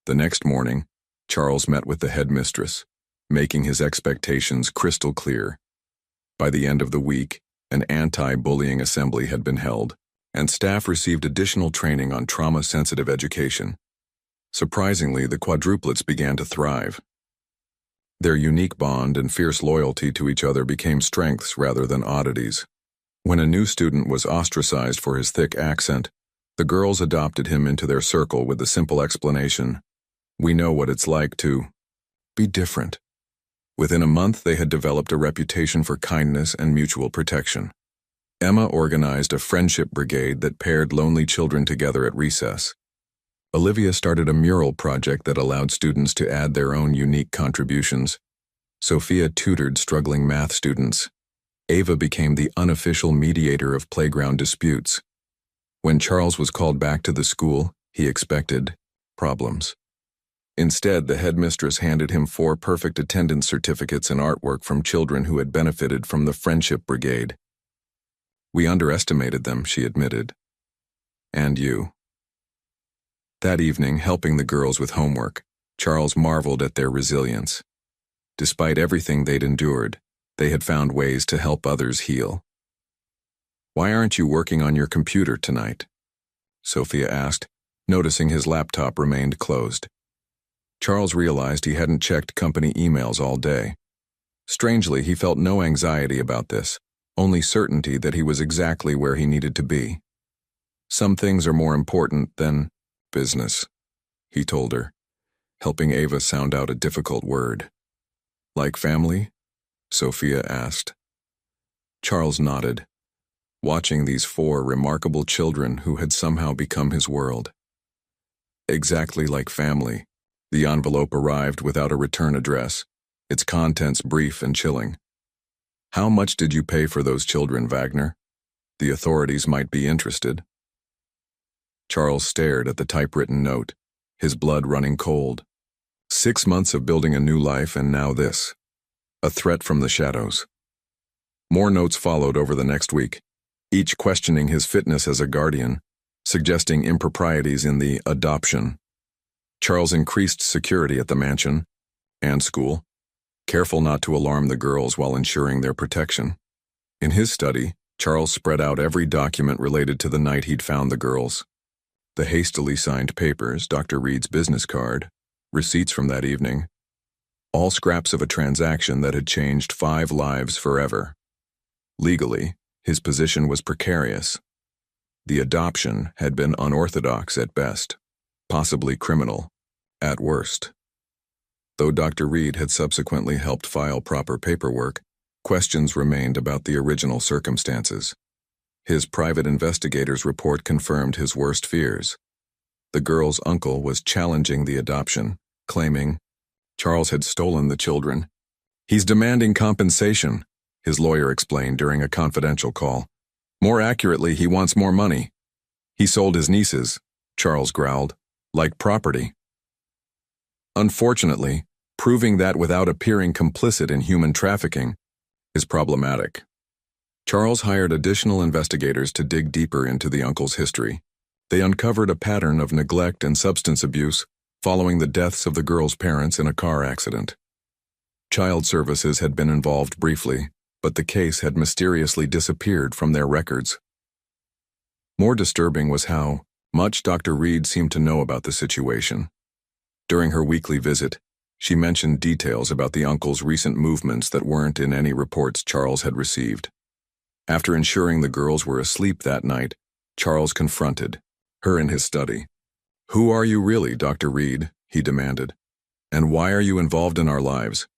The next morning, Charles met with the headmistress, making his expectations crystal clear. By the end of the week, an anti-bullying assembly had been held, and staff received additional training on trauma-sensitive education. Surprisingly, the quadruplets began to thrive. Their unique bond and fierce loyalty to each other became strengths rather than oddities. When a new student was ostracized for his thick accent, the girls adopted him into their circle with the simple explanation, "We know what it's like to be different." Within a month, they had developed a reputation for kindness and mutual protection. Emma organized a friendship brigade that paired lonely children together at recess. Olivia started a mural project that allowed students to add their own unique contributions. Sophia tutored struggling math students. Ava became the unofficial mediator of playground disputes. When Charles was called back to the school, he expected problems. Instead, the headmistress handed him 4 perfect attendance certificates and artwork from children who had benefited from the Friendship Brigade. "We underestimated them," she admitted. "And you." That evening, helping the girls with homework, Charles marveled at their resilience. Despite everything they'd endured, they had found ways to help others heal. "Why aren't you working on your computer tonight?" Sophia asked, noticing his laptop remained closed. Charles realized he hadn't checked company emails all day. Strangely, he felt no anxiety about this, only certainty that he was exactly where he needed to be. "Some things are more important than business," he told her, helping Ava sound out a difficult word. "Like family?" Sophia asked. Charles nodded, watching these 4 remarkable children who had somehow become his world. Exactly like family. The envelope arrived without a return address, its contents brief and chilling. "How much did you pay for those children, Wagner? The authorities might be interested." Charles stared at the typewritten note, his blood running cold. 6 months of building a new life, and now this. A threat from the shadows. More notes followed over the next week, each questioning his fitness as a guardian, suggesting improprieties in the adoption. Charles increased security at the mansion and school, careful not to alarm the girls while ensuring their protection. In his study, Charles spread out every document related to the night he'd found the girls. The hastily signed papers, Dr. Reed's business card, receipts from that evening, all scraps of a transaction that had changed 5 lives forever. Legally, his position was precarious. The adoption had been unorthodox at best, possibly criminal at worst. Though Dr. Reed had subsequently helped file proper paperwork, questions remained about the original circumstances. His private investigator's report confirmed his worst fears. The girl's uncle was challenging the adoption, claiming, Charles had stolen the children. He's demanding compensation, his lawyer explained during a confidential call. More accurately, he wants more money. He sold his nieces, Charles growled, like property. Unfortunately, proving that without appearing complicit in human trafficking is problematic. Charles hired additional investigators to dig deeper into the uncle's history. They uncovered a pattern of neglect and substance abuse following the deaths of the girl's parents in a car accident. Child services had been involved briefly, but the case had mysteriously disappeared from their records. More disturbing was how much Dr. Reed seemed to know about the situation. During her weekly visit, she mentioned details about the uncle's recent movements that weren't in any reports Charles had received. After ensuring the girls were asleep that night, Charles confronted her in his study. "Who are you really, Dr. Reed?" he demanded. "And why are you involved in our lives?"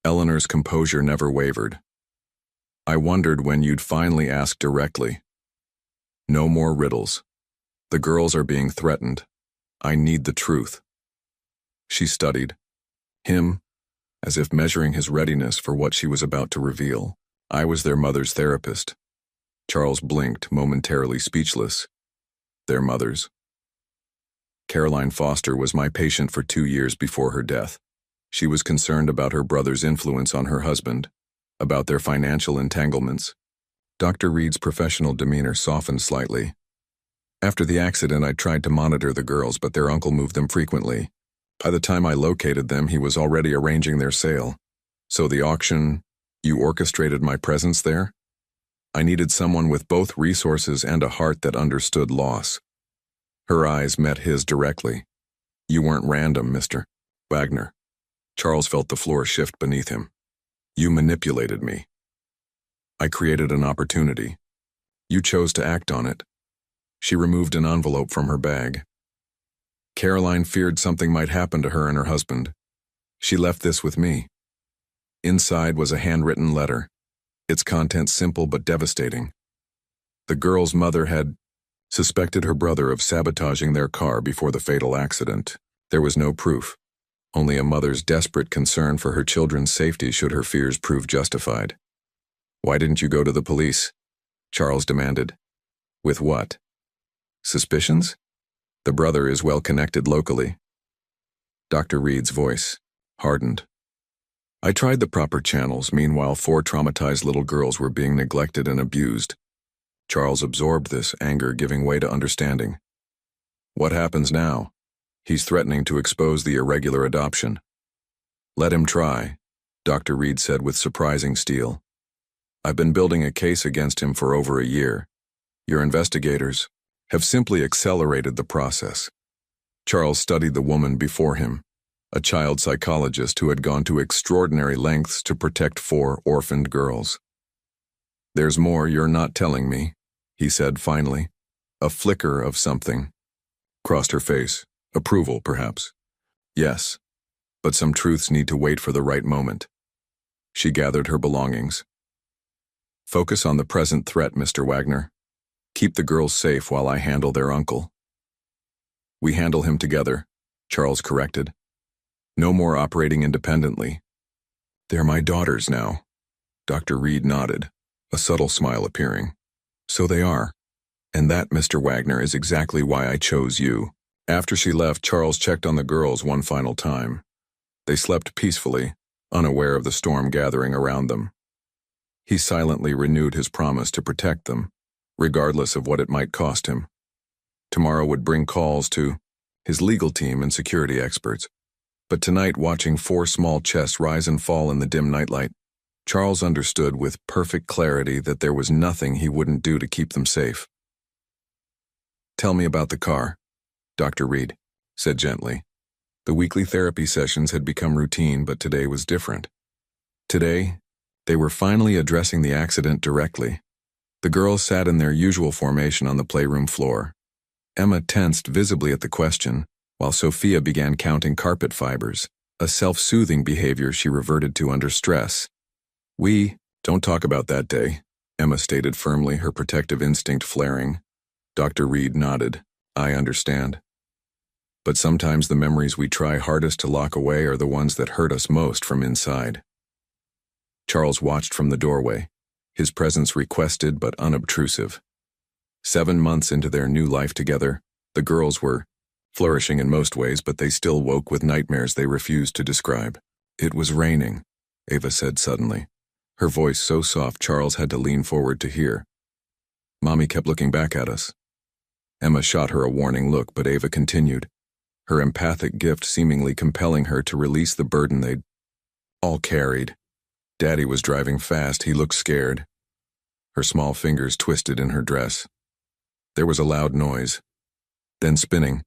Eleanor's composure never wavered. "I wondered when you'd finally ask directly. No more riddles. The girls are being threatened. I need the truth." She studied him, as if measuring his readiness for what she was about to reveal. "I was their mother's therapist." Charles blinked, momentarily speechless. "Their mothers?" "Caroline Foster was my patient for 2 years before her death. She was concerned about her brother's influence on her husband, about their financial entanglements." Dr. Reed's professional demeanor softened slightly. "After the accident, I tried to monitor the girls, but their uncle moved them frequently. By the time I located them, he was already arranging their sale. So the auction, you orchestrated my presence there? I needed someone with both resources and a heart that understood loss." Her eyes met his directly. "You weren't random, Mr. Wagner." Charles felt the floor shift beneath him. "You manipulated me. I created an opportunity. You chose to act on it." She removed an envelope from her bag. "Caroline feared something might happen to her and her husband. She left this with me." Inside was a handwritten letter, its contents simple but devastating. The girl's mother had suspected her brother of sabotaging their car before the fatal accident. There was no proof, only a mother's desperate concern for her children's safety should her fears prove justified. "Why didn't you go to the police?" Charles demanded. "With what? Suspicions? The brother is well connected locally." Dr. Reed's voice hardened. "I tried the proper channels. Meanwhile, 4 traumatized little girls were being neglected and abused." Charles absorbed this, anger giving way to understanding. "What happens now? He's threatening to expose the irregular adoption." "Let him try," Dr. Reed said with surprising steel. "I've been building a case against him for over a year. Your investigators have simply accelerated the process." Charles studied the woman before him, a child psychologist who had gone to extraordinary lengths to protect 4 orphaned girls. "There's more you're not telling me," he said finally. A flicker of something crossed her face. Approval, perhaps. "Yes, but some truths need to wait for the right moment." She gathered her belongings. "Focus on the present threat, Mr. Wagner. Keep the girls safe while I handle their uncle." "We handle him together," Charles corrected. "No more operating independently." "They're my daughters now." Dr. Reed nodded, a subtle smile appearing. "So they are. And that, Mr. Wagner, is exactly why I chose you." After she left, Charles checked on the girls one final time. They slept peacefully, unaware of the storm gathering around them. He silently renewed his promise to protect them, regardless of what it might cost him. Tomorrow would bring calls to his legal team and security experts. But tonight, watching 4 small chests rise and fall in the dim nightlight, Charles understood with perfect clarity that there was nothing he wouldn't do to keep them safe. "Tell me about the car," Dr. Reed said gently. The weekly therapy sessions had become routine, but today was different. Today, they were finally addressing the accident directly. The girls sat in their usual formation on the playroom floor. Emma tensed visibly at the question, while Sophia began counting carpet fibers, a self-soothing behavior she reverted to under stress. "We don't talk about that day," Emma stated firmly, her protective instinct flaring. Dr. Reed nodded. "I understand." But sometimes the memories we try hardest to lock away are the ones that hurt us most from inside. Charles watched from the doorway, his presence requested but unobtrusive. 7 months into their new life together, the girls were flourishing in most ways, but they still woke with nightmares they refused to describe. "It was raining," Ava said suddenly, her voice so soft Charles had to lean forward to hear. "Mommy kept looking back at us." Emma shot her a warning look, but Ava continued, her empathic gift seemingly compelling her to release the burden they'd all carried. Daddy was driving fast. He looked scared. Her small fingers twisted in her dress. There was a loud noise. Then spinning,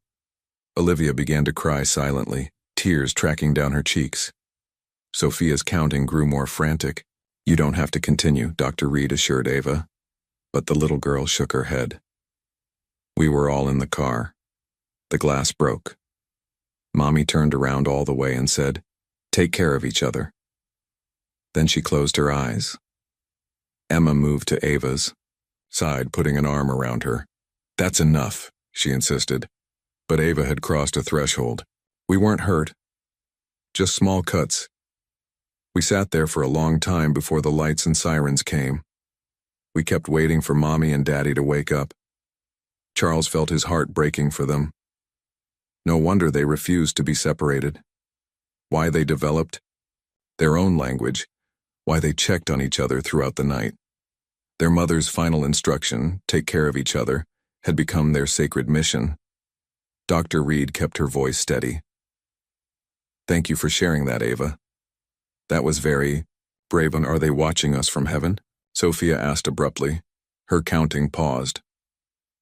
Olivia began to cry silently, tears tracking down her cheeks. Sophia's counting grew more frantic. "You don't have to continue," Dr. Reed assured Ava. But the little girl shook her head. "We were all in the car. The glass broke. Mommy turned around all the way and said, 'Take care of each other.' Then she closed her eyes." Emma moved to Ava's side, putting an arm around her. "That's enough," she insisted. But Ava had crossed a threshold. "We weren't hurt. Just small cuts. We sat there for a long time before the lights and sirens came. We kept waiting for Mommy and Daddy to wake up." Charles felt his heart breaking for them. No wonder they refused to be separated. Why they developed their own language, why they checked on each other throughout the night. Their mother's final instruction, take care of each other, had become their sacred mission. Dr. Reed kept her voice steady. "Thank you for sharing that, Ava. That was very brave." "And are they watching us from heaven?" Sophia asked abruptly. Her counting paused.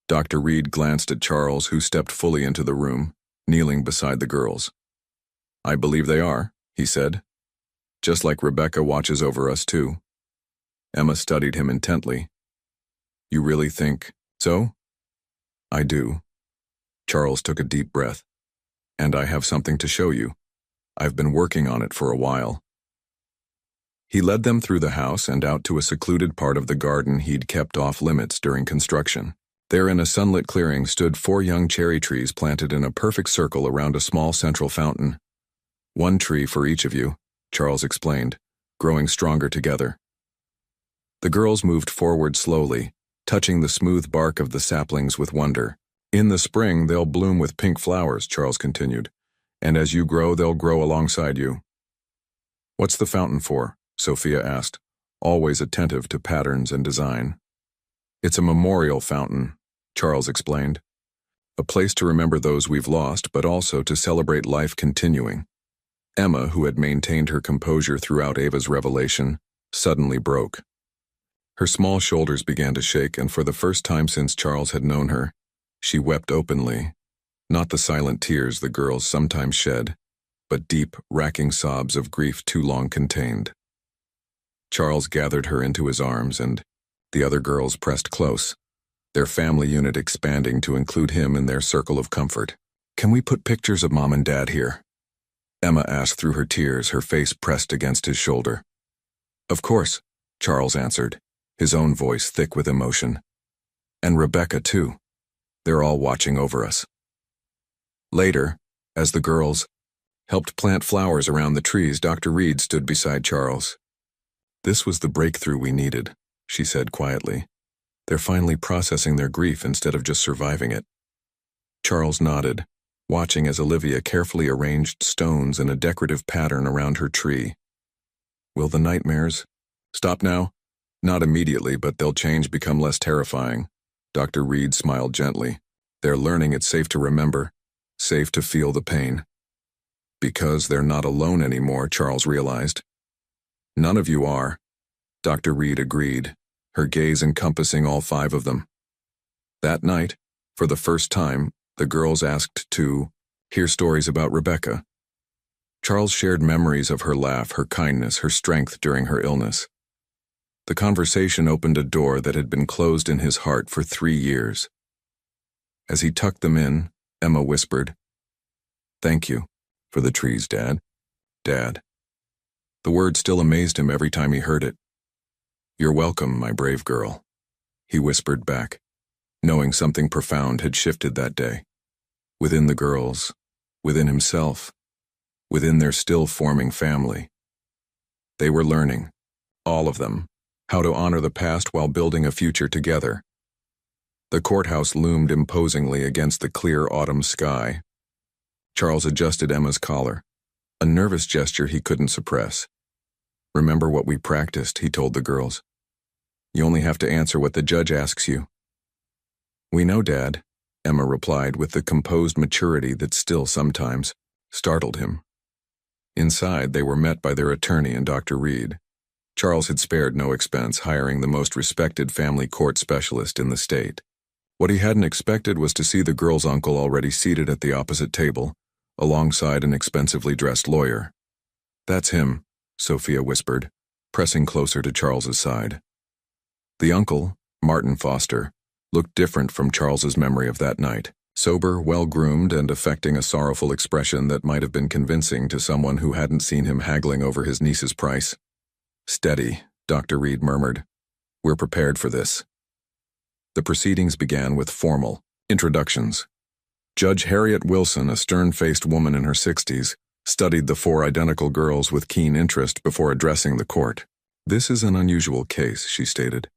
Dr. Reed glanced at Charles, who stepped fully into the room, kneeling beside the girls. "I believe they are," he said. "Just like Rebecca watches over us too." Emma studied him intently. "You really think so?" "I do." Charles took a deep breath. "And I have something to show you. I've been working on it for a while." He led them through the house and out to a secluded part of the garden he'd kept off limits during construction. There in a sunlit clearing stood 4 young cherry trees planted in a perfect circle around a small central fountain. "One tree for each of you," Charles explained, growing stronger together. The girls moved forward slowly, touching the smooth bark of the saplings with wonder. "In the spring, they'll bloom with pink flowers," Charles continued, "and as you grow, they'll grow alongside you." "What's the fountain for?" Sophia asked, always attentive to patterns and design. "It's a memorial fountain," Charles explained. "A place to remember those we've lost, but also to celebrate life continuing." Emma, who had maintained her composure throughout Ava's revelation, suddenly broke. Her small shoulders began to shake, and for the first time since Charles had known her, she wept openly. Not the silent tears the girls sometimes shed, but deep, racking sobs of grief too long contained. Charles gathered her into his arms, and the other girls pressed close, their family unit expanding to include him in their circle of comfort. "Can we put pictures of Mom and Dad here?" Emma asked through her tears, her face pressed against his shoulder. "Of course," Charles answered, his own voice thick with emotion. "And Rebecca, too. They're all watching over us." Later, as the girls helped plant flowers around the trees, Dr. Reed stood beside Charles. "This was the breakthrough we needed," she said quietly. "They're finally processing their grief instead of just surviving it." Charles nodded, watching as Olivia carefully arranged stones in a decorative pattern around her tree. "Will the nightmares stop now?" "Not immediately, but they'll change, become less terrifying." Dr. Reed smiled gently. "They're learning it's safe to remember, safe to feel the pain." "Because they're not alone anymore," Charles realized. "None of you are," Dr. Reed agreed, her gaze encompassing all 5 of them. That night, for the first time, the girls asked to hear stories about Rebecca. Charles shared memories of her laugh, her kindness, her strength during her illness. The conversation opened a door that had been closed in his heart for 3 years. As he tucked them in, Emma whispered, "Thank you for the trees, Dad. Dad." The word still amazed him every time he heard it. "You're welcome, my brave girl," he whispered back, knowing something profound had shifted that day. Within the girls, within himself, within their still-forming family. They were learning, all of them, how to honor the past while building a future together. The courthouse loomed imposingly against the clear autumn sky. Charles adjusted Emma's collar, a nervous gesture he couldn't suppress. "Remember what we practiced," he told the girls. "You only have to answer what the judge asks you." "We know, Dad," Emma replied with the composed maturity that still sometimes startled him. Inside, they were met by their attorney and Dr. Reed. Charles had spared no expense hiring the most respected family court specialist in the state. What he hadn't expected was to see the girl's uncle already seated at the opposite table, alongside an expensively dressed lawyer. "That's him," Sophia whispered, pressing closer to Charles's side. The uncle, Martin Foster, looked different from Charles's memory of that night. Sober, well-groomed, and affecting a sorrowful expression that might have been convincing to someone who hadn't seen him haggling over his niece's price. "Steady," Dr. Reed murmured. "We're prepared for this." The proceedings began with formal introductions. Judge Harriet Wilson, a stern-faced woman in her 60s, studied the four identical girls with keen interest before addressing the court. "This is an unusual case," she stated.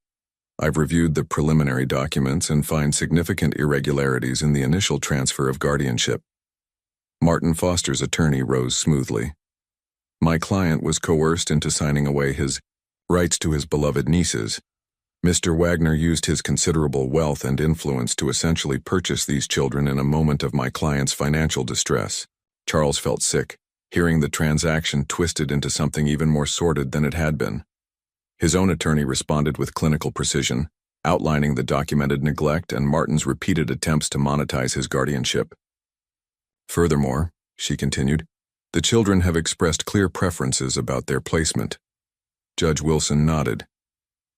"I've reviewed the preliminary documents and find significant irregularities in the initial transfer of guardianship." Martin Foster's attorney rose smoothly. "My client was coerced into signing away his rights to his beloved nieces. Mr. Wagner used his considerable wealth and influence to essentially purchase these children in a moment of my client's financial distress." Charles felt sick, hearing the transaction twisted into something even more sordid than it had been. His own attorney responded with clinical precision, outlining the documented neglect and Martin's repeated attempts to monetize his guardianship. "Furthermore," she continued, "the children have expressed clear preferences about their placement." Judge Wilson nodded.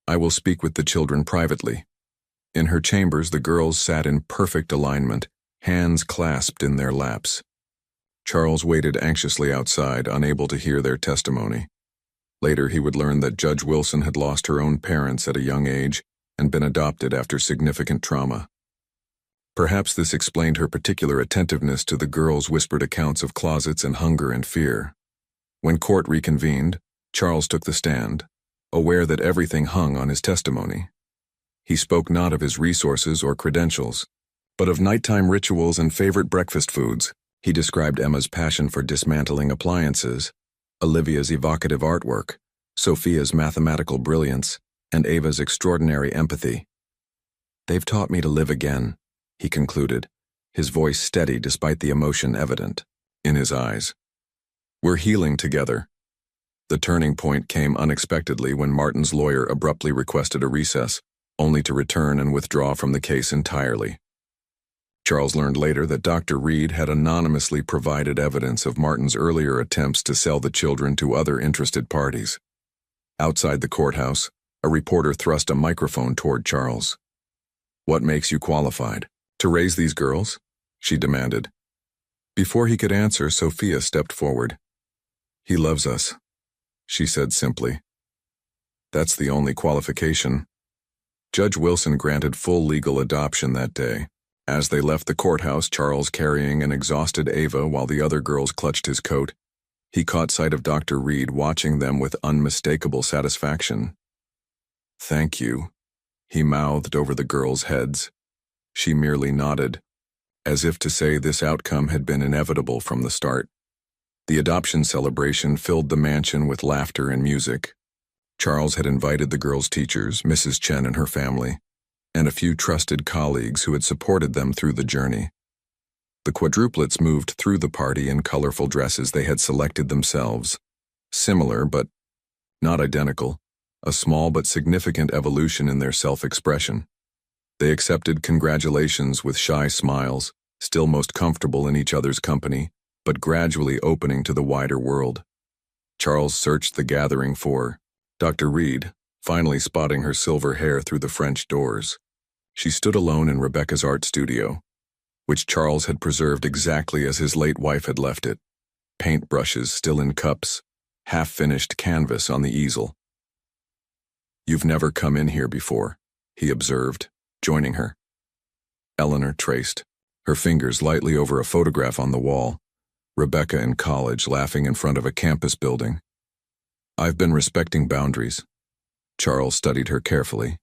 "I will speak with the children privately." In her chambers, the girls sat in perfect alignment, hands clasped in their laps. Charles waited anxiously outside, unable to hear their testimony. Later, he would learn that Judge Wilson had lost her own parents at a young age and been adopted after significant trauma. Perhaps this explained her particular attentiveness to the girls' whispered accounts of closets and hunger and fear. When court reconvened, Charles took the stand, aware that everything hung on his testimony. He spoke not of his resources or credentials, but of nighttime rituals and favorite breakfast foods. He described Emma's passion for dismantling appliances, Olivia's evocative artwork, Sophia's mathematical brilliance, and Ava's extraordinary empathy. "They've taught me to live again," he concluded, his voice steady despite the emotion evident in his eyes. "We're healing together." The turning point came unexpectedly when Martin's lawyer abruptly requested a recess, only to return and withdraw from the case entirely. Charles learned later that Dr. Reed had anonymously provided evidence of Martin's earlier attempts to sell the children to other interested parties. Outside the courthouse, a reporter thrust a microphone toward Charles. "What makes you qualified to raise these girls?" she demanded. Before he could answer, Sophia stepped forward. "He loves us," she said simply. "That's the only qualification." Judge Wilson granted full legal adoption that day. As they left the courthouse, Charles carrying an exhausted Ava while the other girls clutched his coat, he caught sight of Dr. Reed watching them with unmistakable satisfaction. "Thank you," he mouthed over the girls' heads. She merely nodded, as if to say this outcome had been inevitable from the start. The adoption celebration filled the mansion with laughter and music. Charles had invited the girls' teachers, Mrs. Chen and her family, and a few trusted colleagues who had supported them through the journey. The quadruplets moved through the party in colorful dresses they had selected themselves. Similar, but not identical, a small but significant evolution in their self-expression. They accepted congratulations with shy smiles, still most comfortable in each other's company, but gradually opening to the wider world. Charles searched the gathering for Dr. Reed, finally spotting her silver hair through the French doors. She stood alone in Rebecca's art studio, which Charles had preserved exactly as his late wife had left it, paintbrushes still in cups, half-finished canvas on the easel. "You've never come in here before," he observed, joining her. Eleanor traced, her fingers lightly over a photograph on the wall, Rebecca in college laughing in front of a campus building. I've been respecting boundaries. Charles studied her carefully.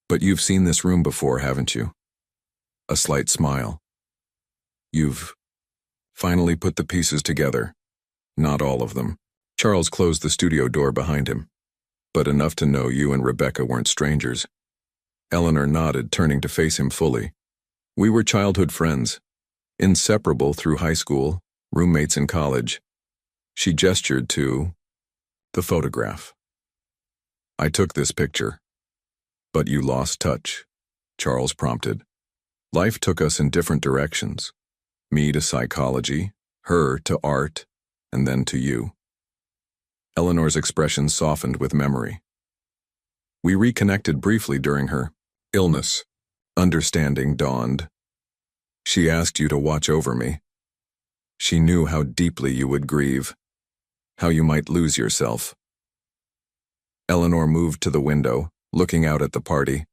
But you've seen this room before, haven't you? A slight smile. You've finally put the pieces together. Not all of them. Charles closed the studio door behind him, but enough to know you and Rebecca weren't strangers. Eleanor nodded, turning to face him fully. We were childhood friends, inseparable through high school, roommates in college. She gestured to the photograph. I took this picture. But you lost touch, Charles prompted. Life took us in different directions. Me to psychology, her to art, and then to you. Eleanor's expression softened with memory. We reconnected briefly during her illness. Understanding dawned. She asked you to watch over me. She knew how deeply you would grieve, how you might lose yourself. Eleanor moved to the window, looking out at the party.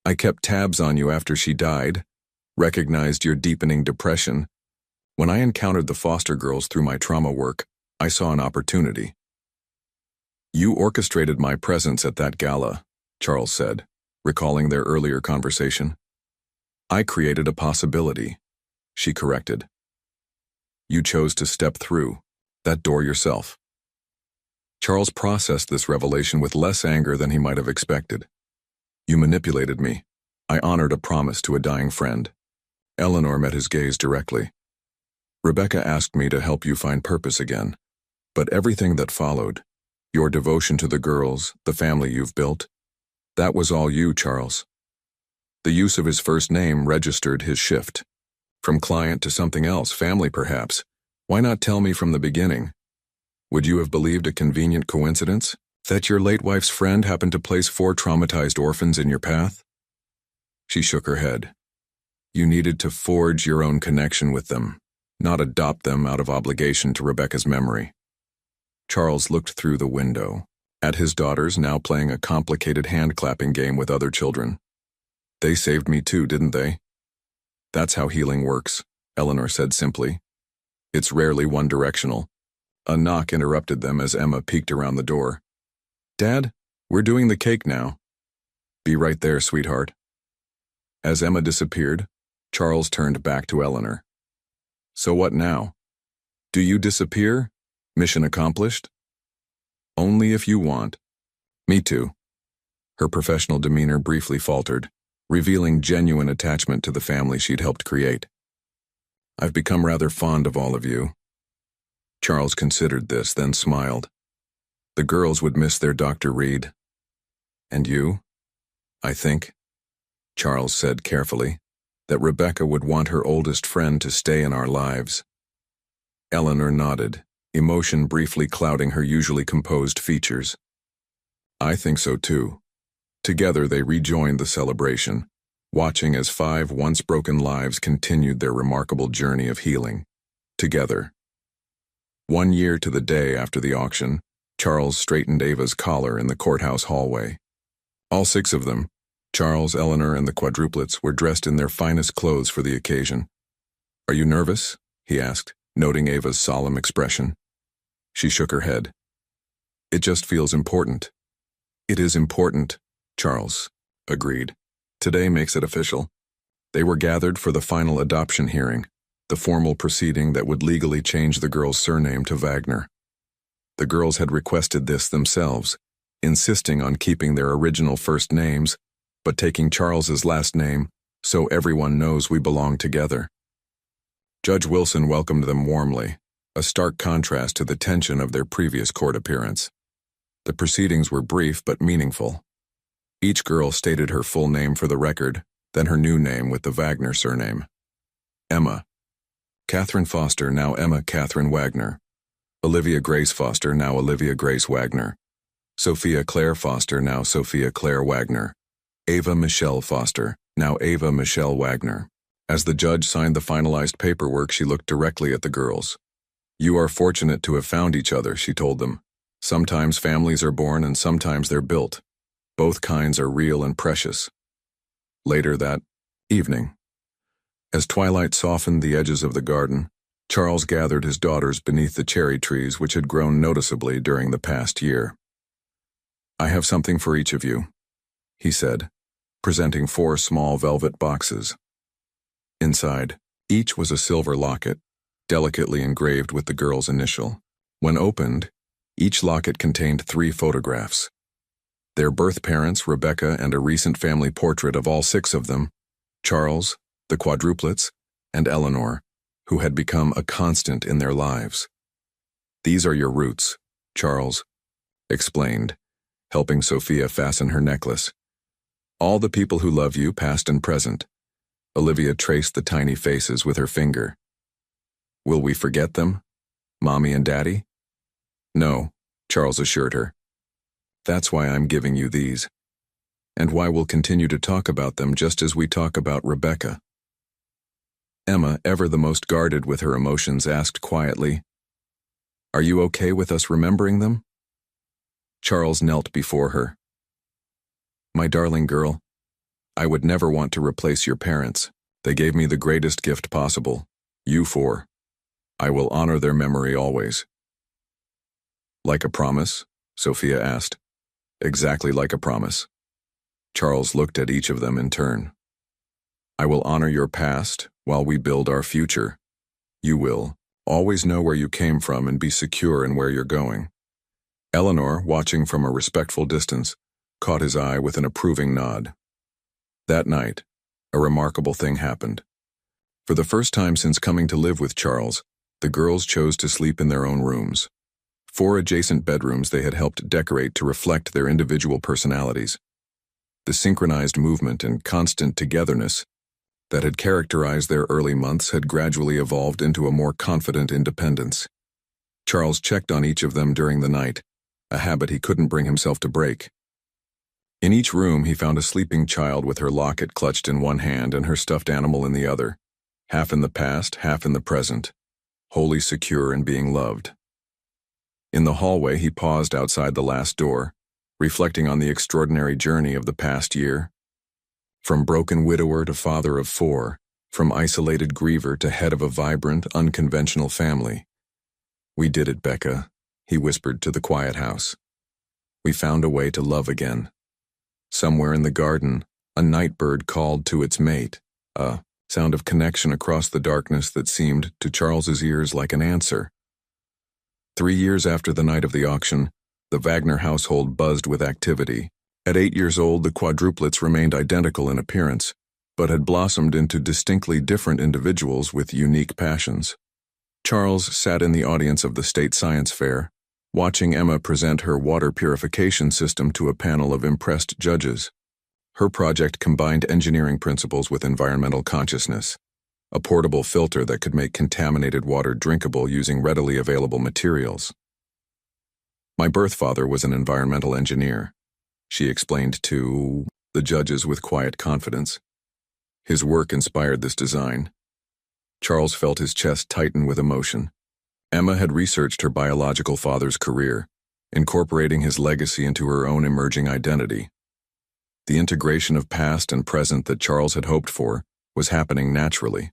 I kept tabs on you after she died, recognized your deepening depression. When I encountered the foster girls through my trauma work, I saw an opportunity. You orchestrated my presence at that gala, Charles said, recalling their earlier conversation. I created a possibility, she corrected. You chose to step through that door yourself. Charles processed this revelation with less anger than he might have expected. You manipulated me. I honored a promise to a dying friend. Eleanor met his gaze directly. Rebecca asked me to help you find purpose again. But everything that followed, your devotion to the girls, the family you've built, that was all you, Charles. The use of his first name registered his shift. From client to something else, family perhaps. Why not tell me from the beginning? Would you have believed a convenient coincidence that your late wife's friend happened to place 4 traumatized orphans in your path? She shook her head. You needed to forge your own connection with them, not adopt them out of obligation to Rebecca's memory. Charles looked through the window, at his daughters now playing a complicated hand-clapping game with other children. They saved me too, didn't they? That's how healing works, Eleanor said simply. It's rarely one-directional. A knock interrupted them as Emma peeked around the door. Dad, we're doing the cake now. Be right there, sweetheart. As Emma disappeared, Charles turned back to Eleanor. So what now? Do you disappear? Mission accomplished? Only if you want. Me too. Her professional demeanor briefly faltered, revealing genuine attachment to the family she'd helped create. I've become rather fond of all of you. Charles considered this, then smiled. The girls would miss their Dr. Reed. And you? I think, Charles said carefully, that Rebecca would want her oldest friend to stay in our lives. Eleanor nodded, emotion briefly clouding her usually composed features. I think so too. Together they rejoined the celebration, watching as 5 once broken lives continued their remarkable journey of healing. Together. 1 year to the day after the auction, Charles straightened Ava's collar in the courthouse hallway. All 6 of them, Charles, Eleanor, and the Quadruplets, were dressed in their finest clothes for the occasion. Are you nervous? He asked, noting Ava's solemn expression. She shook her head. It just feels important. It is important, Charles agreed. Today makes it official. They were gathered for the final adoption hearing, the formal proceeding that would legally change the girl's surname to Wagner. The girls had requested this themselves, insisting on keeping their original first names, but taking Charles's last name so everyone knows we belong together. Judge Wilson welcomed them warmly, a stark contrast to the tension of their previous court appearance. The proceedings were brief but meaningful. Each girl stated her full name for the record, then her new name with the Wagner surname. Emma. Catherine Foster, now Emma Catherine Wagner. Olivia Grace Foster, now Olivia Grace Wagner. Sophia Claire Foster, now Sophia Claire Wagner. Ava Michelle Foster, now Ava Michelle Wagner. As the judge signed the finalized paperwork, she looked directly at the girls. You are fortunate to have found each other, she told them. Sometimes families are born and sometimes they're built. Both kinds are real and precious. Later that evening, as twilight softened the edges of the garden, Charles gathered his daughters beneath the cherry trees which had grown noticeably during the past year. "I have something for each of you," he said, presenting 4 small velvet boxes. Inside, each was a silver locket, delicately engraved with the girl's initial. When opened, each locket contained 3 photographs. Their birth parents, Rebecca, and a recent family portrait of all 6 of them, Charles, the Quadruplets, and Eleanor, who had become a constant in their lives. "These are your roots," Charles explained, helping Sophia fasten her necklace. "All the people who love you, past and present." Olivia traced the tiny faces with her finger. "Will we forget them, Mommy and Daddy?" "No," Charles assured her. "That's why I'm giving you these, and why we'll continue to talk about them just as we talk about Rebecca." Emma, ever the most guarded with her emotions, asked quietly, "Are you okay with us remembering them?" Charles knelt before her. "My darling girl, I would never want to replace your parents. They gave me the greatest gift possible, you 4. I will honor their memory always." "Like a promise?" Sophia asked. "Exactly like a promise." Charles looked at each of them in turn. "I will honor your past while we build our future. You will always know where you came from and be secure in where you're going." Eleanor, watching from a respectful distance, caught his eye with an approving nod. That night, a remarkable thing happened. For the first time since coming to live with Charles, the girls chose to sleep in their own rooms. 4 adjacent bedrooms they had helped decorate to reflect their individual personalities. The synchronized movement and constant togetherness that had characterized their early months had gradually evolved into a more confident independence. Charles checked on each of them during the night, a habit he couldn't bring himself to break. In each room he found a sleeping child with her locket clutched in one hand and her stuffed animal in the other, half in the past, half in the present, wholly secure in being loved. In the hallway he paused outside the last door, reflecting on the extraordinary journey of the past year. From broken widower to father of 4, from isolated griever to head of a vibrant, unconventional family. "We did it, Becca," he whispered to the quiet house. "We found a way to love again." Somewhere in the garden, a night bird called to its mate, a sound of connection across the darkness that seemed to Charles's ears like an answer. 3 years after the night of the auction, the Wagner household buzzed with activity. At 8 years old, the Quadruplets remained identical in appearance, but had blossomed into distinctly different individuals with unique passions. Charles sat in the audience of the state science fair, watching Emma present her water purification system to a panel of impressed judges. Her project combined engineering principles with environmental consciousness, a portable filter that could make contaminated water drinkable using readily available materials. "My birth father was an environmental engineer," she explained to the judges with quiet confidence. "His work inspired this design." Charles felt his chest tighten with emotion. Emma had researched her biological father's career, incorporating his legacy into her own emerging identity. The integration of past and present that Charles had hoped for was happening naturally.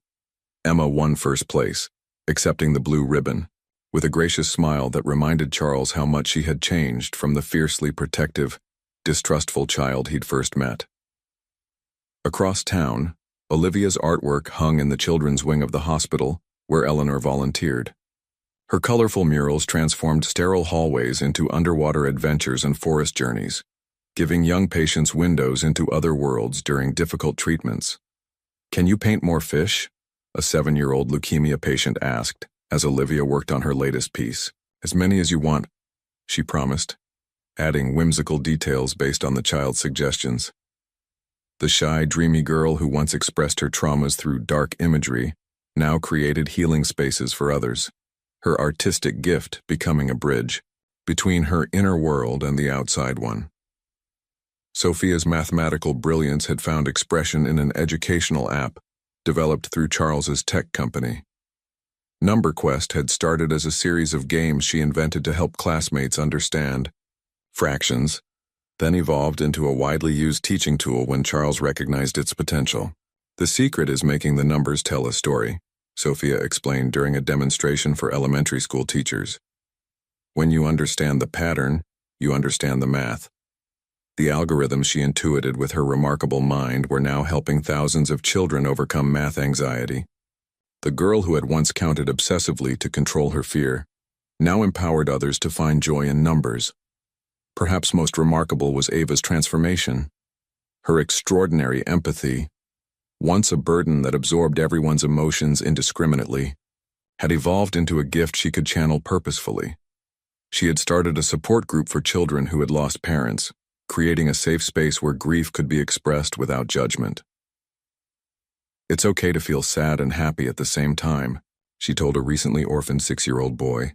Emma won first place, accepting the blue ribbon, with a gracious smile that reminded Charles how much she had changed from the fiercely protective, distrustful child he'd first met. Across town, Olivia's artwork hung in the children's wing of the hospital, where Eleanor volunteered. Her colorful murals transformed sterile hallways into underwater adventures and forest journeys, giving young patients windows into other worlds during difficult treatments. "Can you paint more fish?" a 7-year-old leukemia patient asked as Olivia worked on her latest piece. "As many as you want," she promised, adding whimsical details based on the child's suggestions. The shy, dreamy girl who once expressed her traumas through dark imagery now created healing spaces for others, her artistic gift becoming a bridge between her inner world and the outside one. Sophia's mathematical brilliance had found expression in an educational app developed through Charles's tech company. Number Quest had started as a series of games she invented to help classmates understand fractions, then evolved into a widely used teaching tool when Charles recognized its potential. "The secret is making the numbers tell a story," Sophia explained during a demonstration for elementary school teachers. When you understand the pattern, you understand the math. The algorithms she intuited with her remarkable mind were now helping thousands of children overcome math anxiety. The girl who had once counted obsessively to control her fear now empowered others to find joy in numbers. Perhaps most remarkable was Ava's transformation. Her extraordinary empathy, once a burden that absorbed everyone's emotions indiscriminately, had evolved into a gift she could channel purposefully. She had started a support group for children who had lost parents, creating a safe space where grief could be expressed without judgment. It's okay to feel sad and happy at the same time, she told a recently orphaned 6-year-old boy.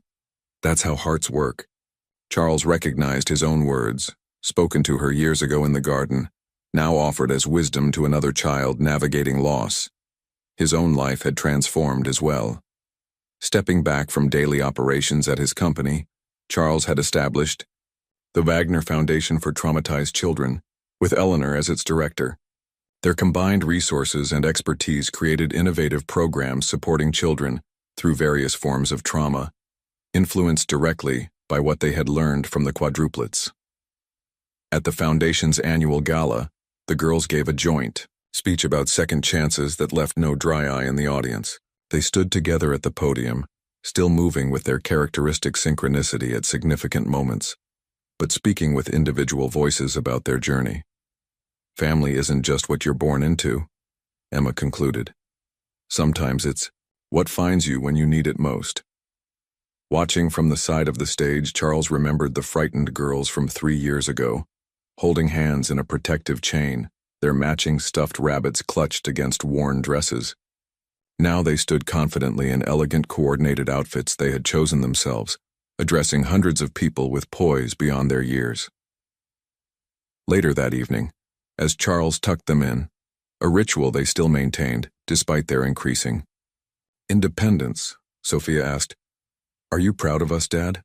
That's how hearts work. Charles recognized his own words, spoken to her years ago in the garden, now offered as wisdom to another child navigating loss. His own life had transformed as well. Stepping back from daily operations at his company, Charles had established the Wagner Foundation for Traumatized Children, with Eleanor as its director. Their combined resources and expertise created innovative programs supporting children through various forms of trauma, influenced directly by what they had learned from the Quadruplets. At the Foundation's annual gala, the girls gave a joint speech about second chances that left no dry eye in the audience. They stood together at the podium, still moving with their characteristic synchronicity at significant moments, but speaking with individual voices about their journey. Family isn't just what you're born into, Emma concluded. Sometimes it's what finds you when you need it most. Watching from the side of the stage, Charles remembered the frightened girls from 3 years ago, holding hands in a protective chain, their matching stuffed rabbits clutched against worn dresses. Now they stood confidently in elegant, coordinated outfits they had chosen themselves, addressing hundreds of people with poise beyond their years. Later that evening, as Charles tucked them in, a ritual they still maintained, despite their increasing independence, Sophia asked, "Are you proud of us, Dad?"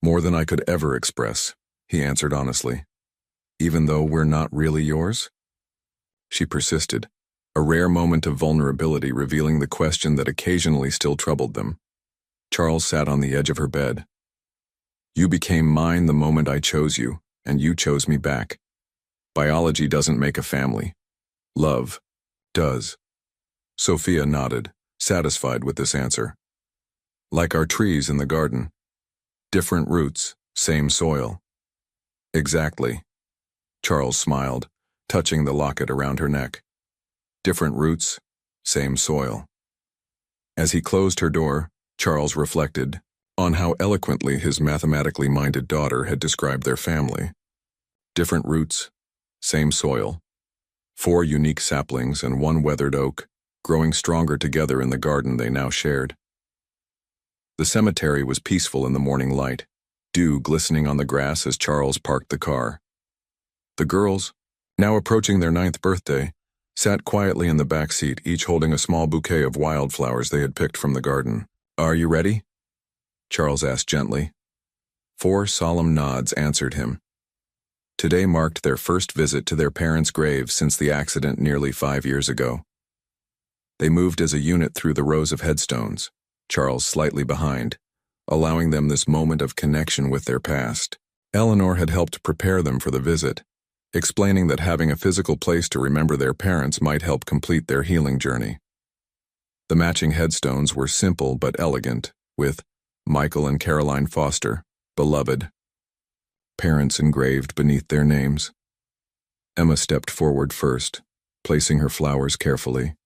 "More than I could ever express," he answered honestly. "Even though we're not really yours?" She persisted, a rare moment of vulnerability revealing the question that occasionally still troubled them. Charles sat on the edge of her bed. "You became mine the moment I chose you, and you chose me back. Biology doesn't make a family. Love does." Sophia nodded, satisfied with this answer. "Like our trees in the garden. Different roots, same soil." "Exactly." Charles smiled, touching the locket around her neck. "Different roots, same soil." As he closed her door, Charles reflected on how eloquently his mathematically minded daughter had described their family. Different roots, same soil. 4 unique saplings and 1 weathered oak, growing stronger together in the garden they now shared. The cemetery was peaceful in the morning light, dew glistening on the grass as Charles parked the car. The girls, now approaching their 9th birthday, sat quietly in the back seat, each holding a small bouquet of wildflowers they had picked from the garden. "Are you ready?" Charles asked gently. 4 solemn nods answered him. Today marked their first visit to their parents' grave since the accident nearly 5 years ago. They moved as a unit through the rows of headstones, Charles slightly behind, allowing them this moment of connection with their past. Eleanor had helped prepare them for the visit, explaining that having a physical place to remember their parents might help complete their healing journey. The matching headstones were simple but elegant, with Michael and Caroline Foster, beloved, parents engraved beneath their names. Emma stepped forward first, placing her flowers carefully.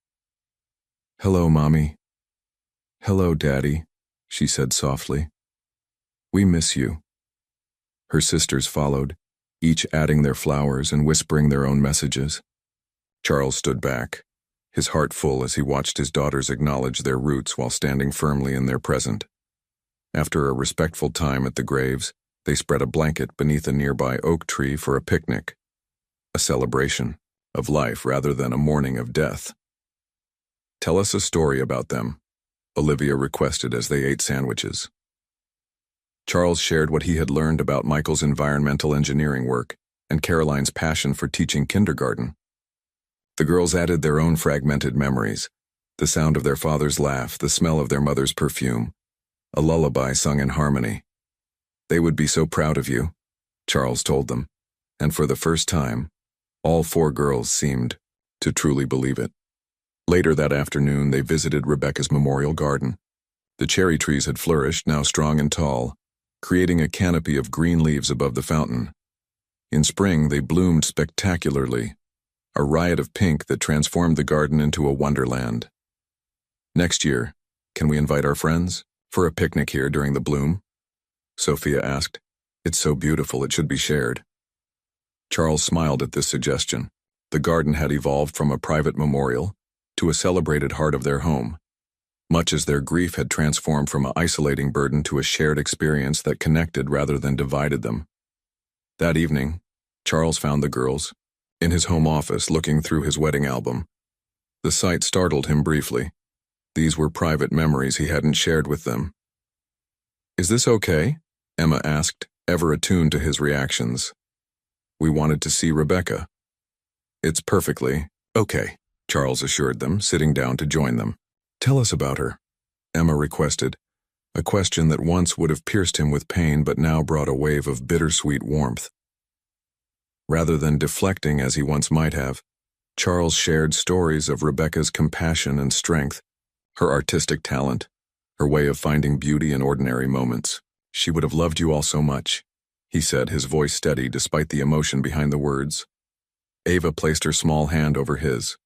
"Hello, Mommy." "Hello, Daddy," she said softly. "We miss you." Her sisters followed, each adding their flowers and whispering their own messages. Charles stood back, his heart full as he watched his daughters acknowledge their roots while standing firmly in their present. After a respectful time at the graves, they spread a blanket beneath a nearby oak tree for a picnic, a celebration of life rather than a mourning of death. "Tell us a story about them," Olivia requested as they ate sandwiches. Charles shared what he had learned about Michael's environmental engineering work and Caroline's passion for teaching kindergarten. The girls added their own fragmented memories, The sound of their father's laugh, the smell of their mother's perfume, a lullaby sung in harmony. They would be so proud of you, Charles told them, and for the first time, all 4 girls seemed to truly believe it. Later that afternoon, they visited Rebecca's memorial garden. The cherry trees had flourished, now strong and tall, creating a canopy of green leaves above the fountain. In spring, they bloomed spectacularly, a riot of pink that transformed the garden into a wonderland. Next year, can we invite our friends for a picnic here during the bloom? Sophia asked. It's so beautiful, it should be shared. Charles smiled at this suggestion. The garden had evolved from a private memorial to a celebrated heart of their home, much as their grief had transformed from an isolating burden to a shared experience that connected rather than divided them. That evening, Charles found the girls in his home office looking through his wedding album. The sight startled him briefly. These were private memories he hadn't shared with them. Is this okay? Emma asked, ever attuned to his reactions. We wanted to see Rebecca. It's perfectly okay, Charles assured them, sitting down to join them. Tell us about her, Emma requested, a question that once would have pierced him with pain but now brought a wave of bittersweet warmth. Rather than deflecting as he once might have, Charles shared stories of Rebecca's compassion and strength, her artistic talent, her way of finding beauty in ordinary moments. She would have loved you all so much, he said, his voice steady despite the emotion behind the words. Ava placed her small hand over his.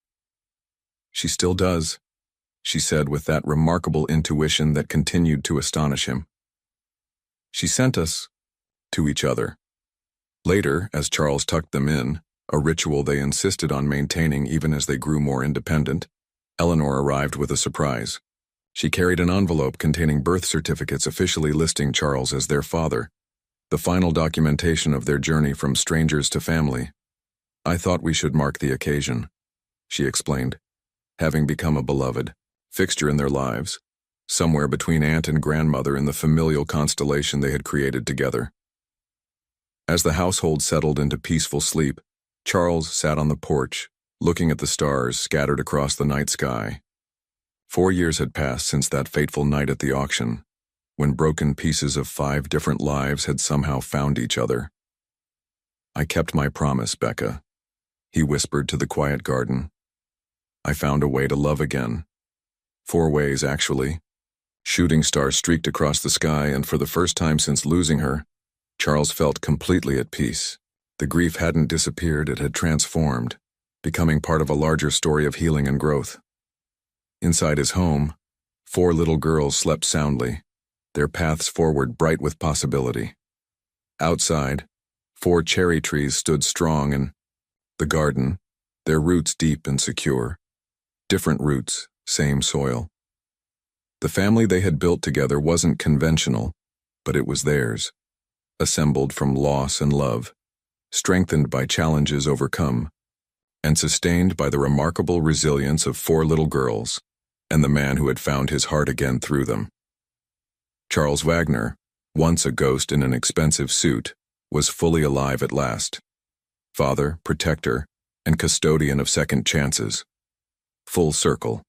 She still does, she said with that remarkable intuition that continued to astonish him. She sent us to each other. Later, as Charles tucked them in, a ritual they insisted on maintaining even as they grew more independent, Eleanor arrived with a surprise. She carried an envelope containing birth certificates officially listing Charles as their father, the final documentation of their journey from strangers to family. I thought we should mark the occasion, she explained, having become a beloved fixture in their lives, somewhere between aunt and grandmother in the familial constellation they had created together. As the household settled into peaceful sleep, Charles sat on the porch, looking at the stars scattered across the night sky. 4 years had passed since that fateful night at the auction, when broken pieces of 5 different lives had somehow found each other. I kept my promise, Becca, he whispered to the quiet garden. I found a way to love again. 4 ways, actually. Shooting stars streaked across the sky, and for the first time since losing her, Charles felt completely at peace. The grief hadn't disappeared, it had transformed, becoming part of a larger story of healing and growth. Inside his home, 4 little girls slept soundly, their paths forward bright with possibility. Outside, 4 cherry trees stood strong in the garden, their roots deep and secure. Different roots, same soil. The family they had built together wasn't conventional, but it was theirs, assembled from loss and love, strengthened by challenges overcome, and sustained by the remarkable resilience of 4 little girls and the man who had found his heart again through them. Charles Wagner, once a ghost in an expensive suit, was fully alive at last. Father, protector, and custodian of second chances. Full circle.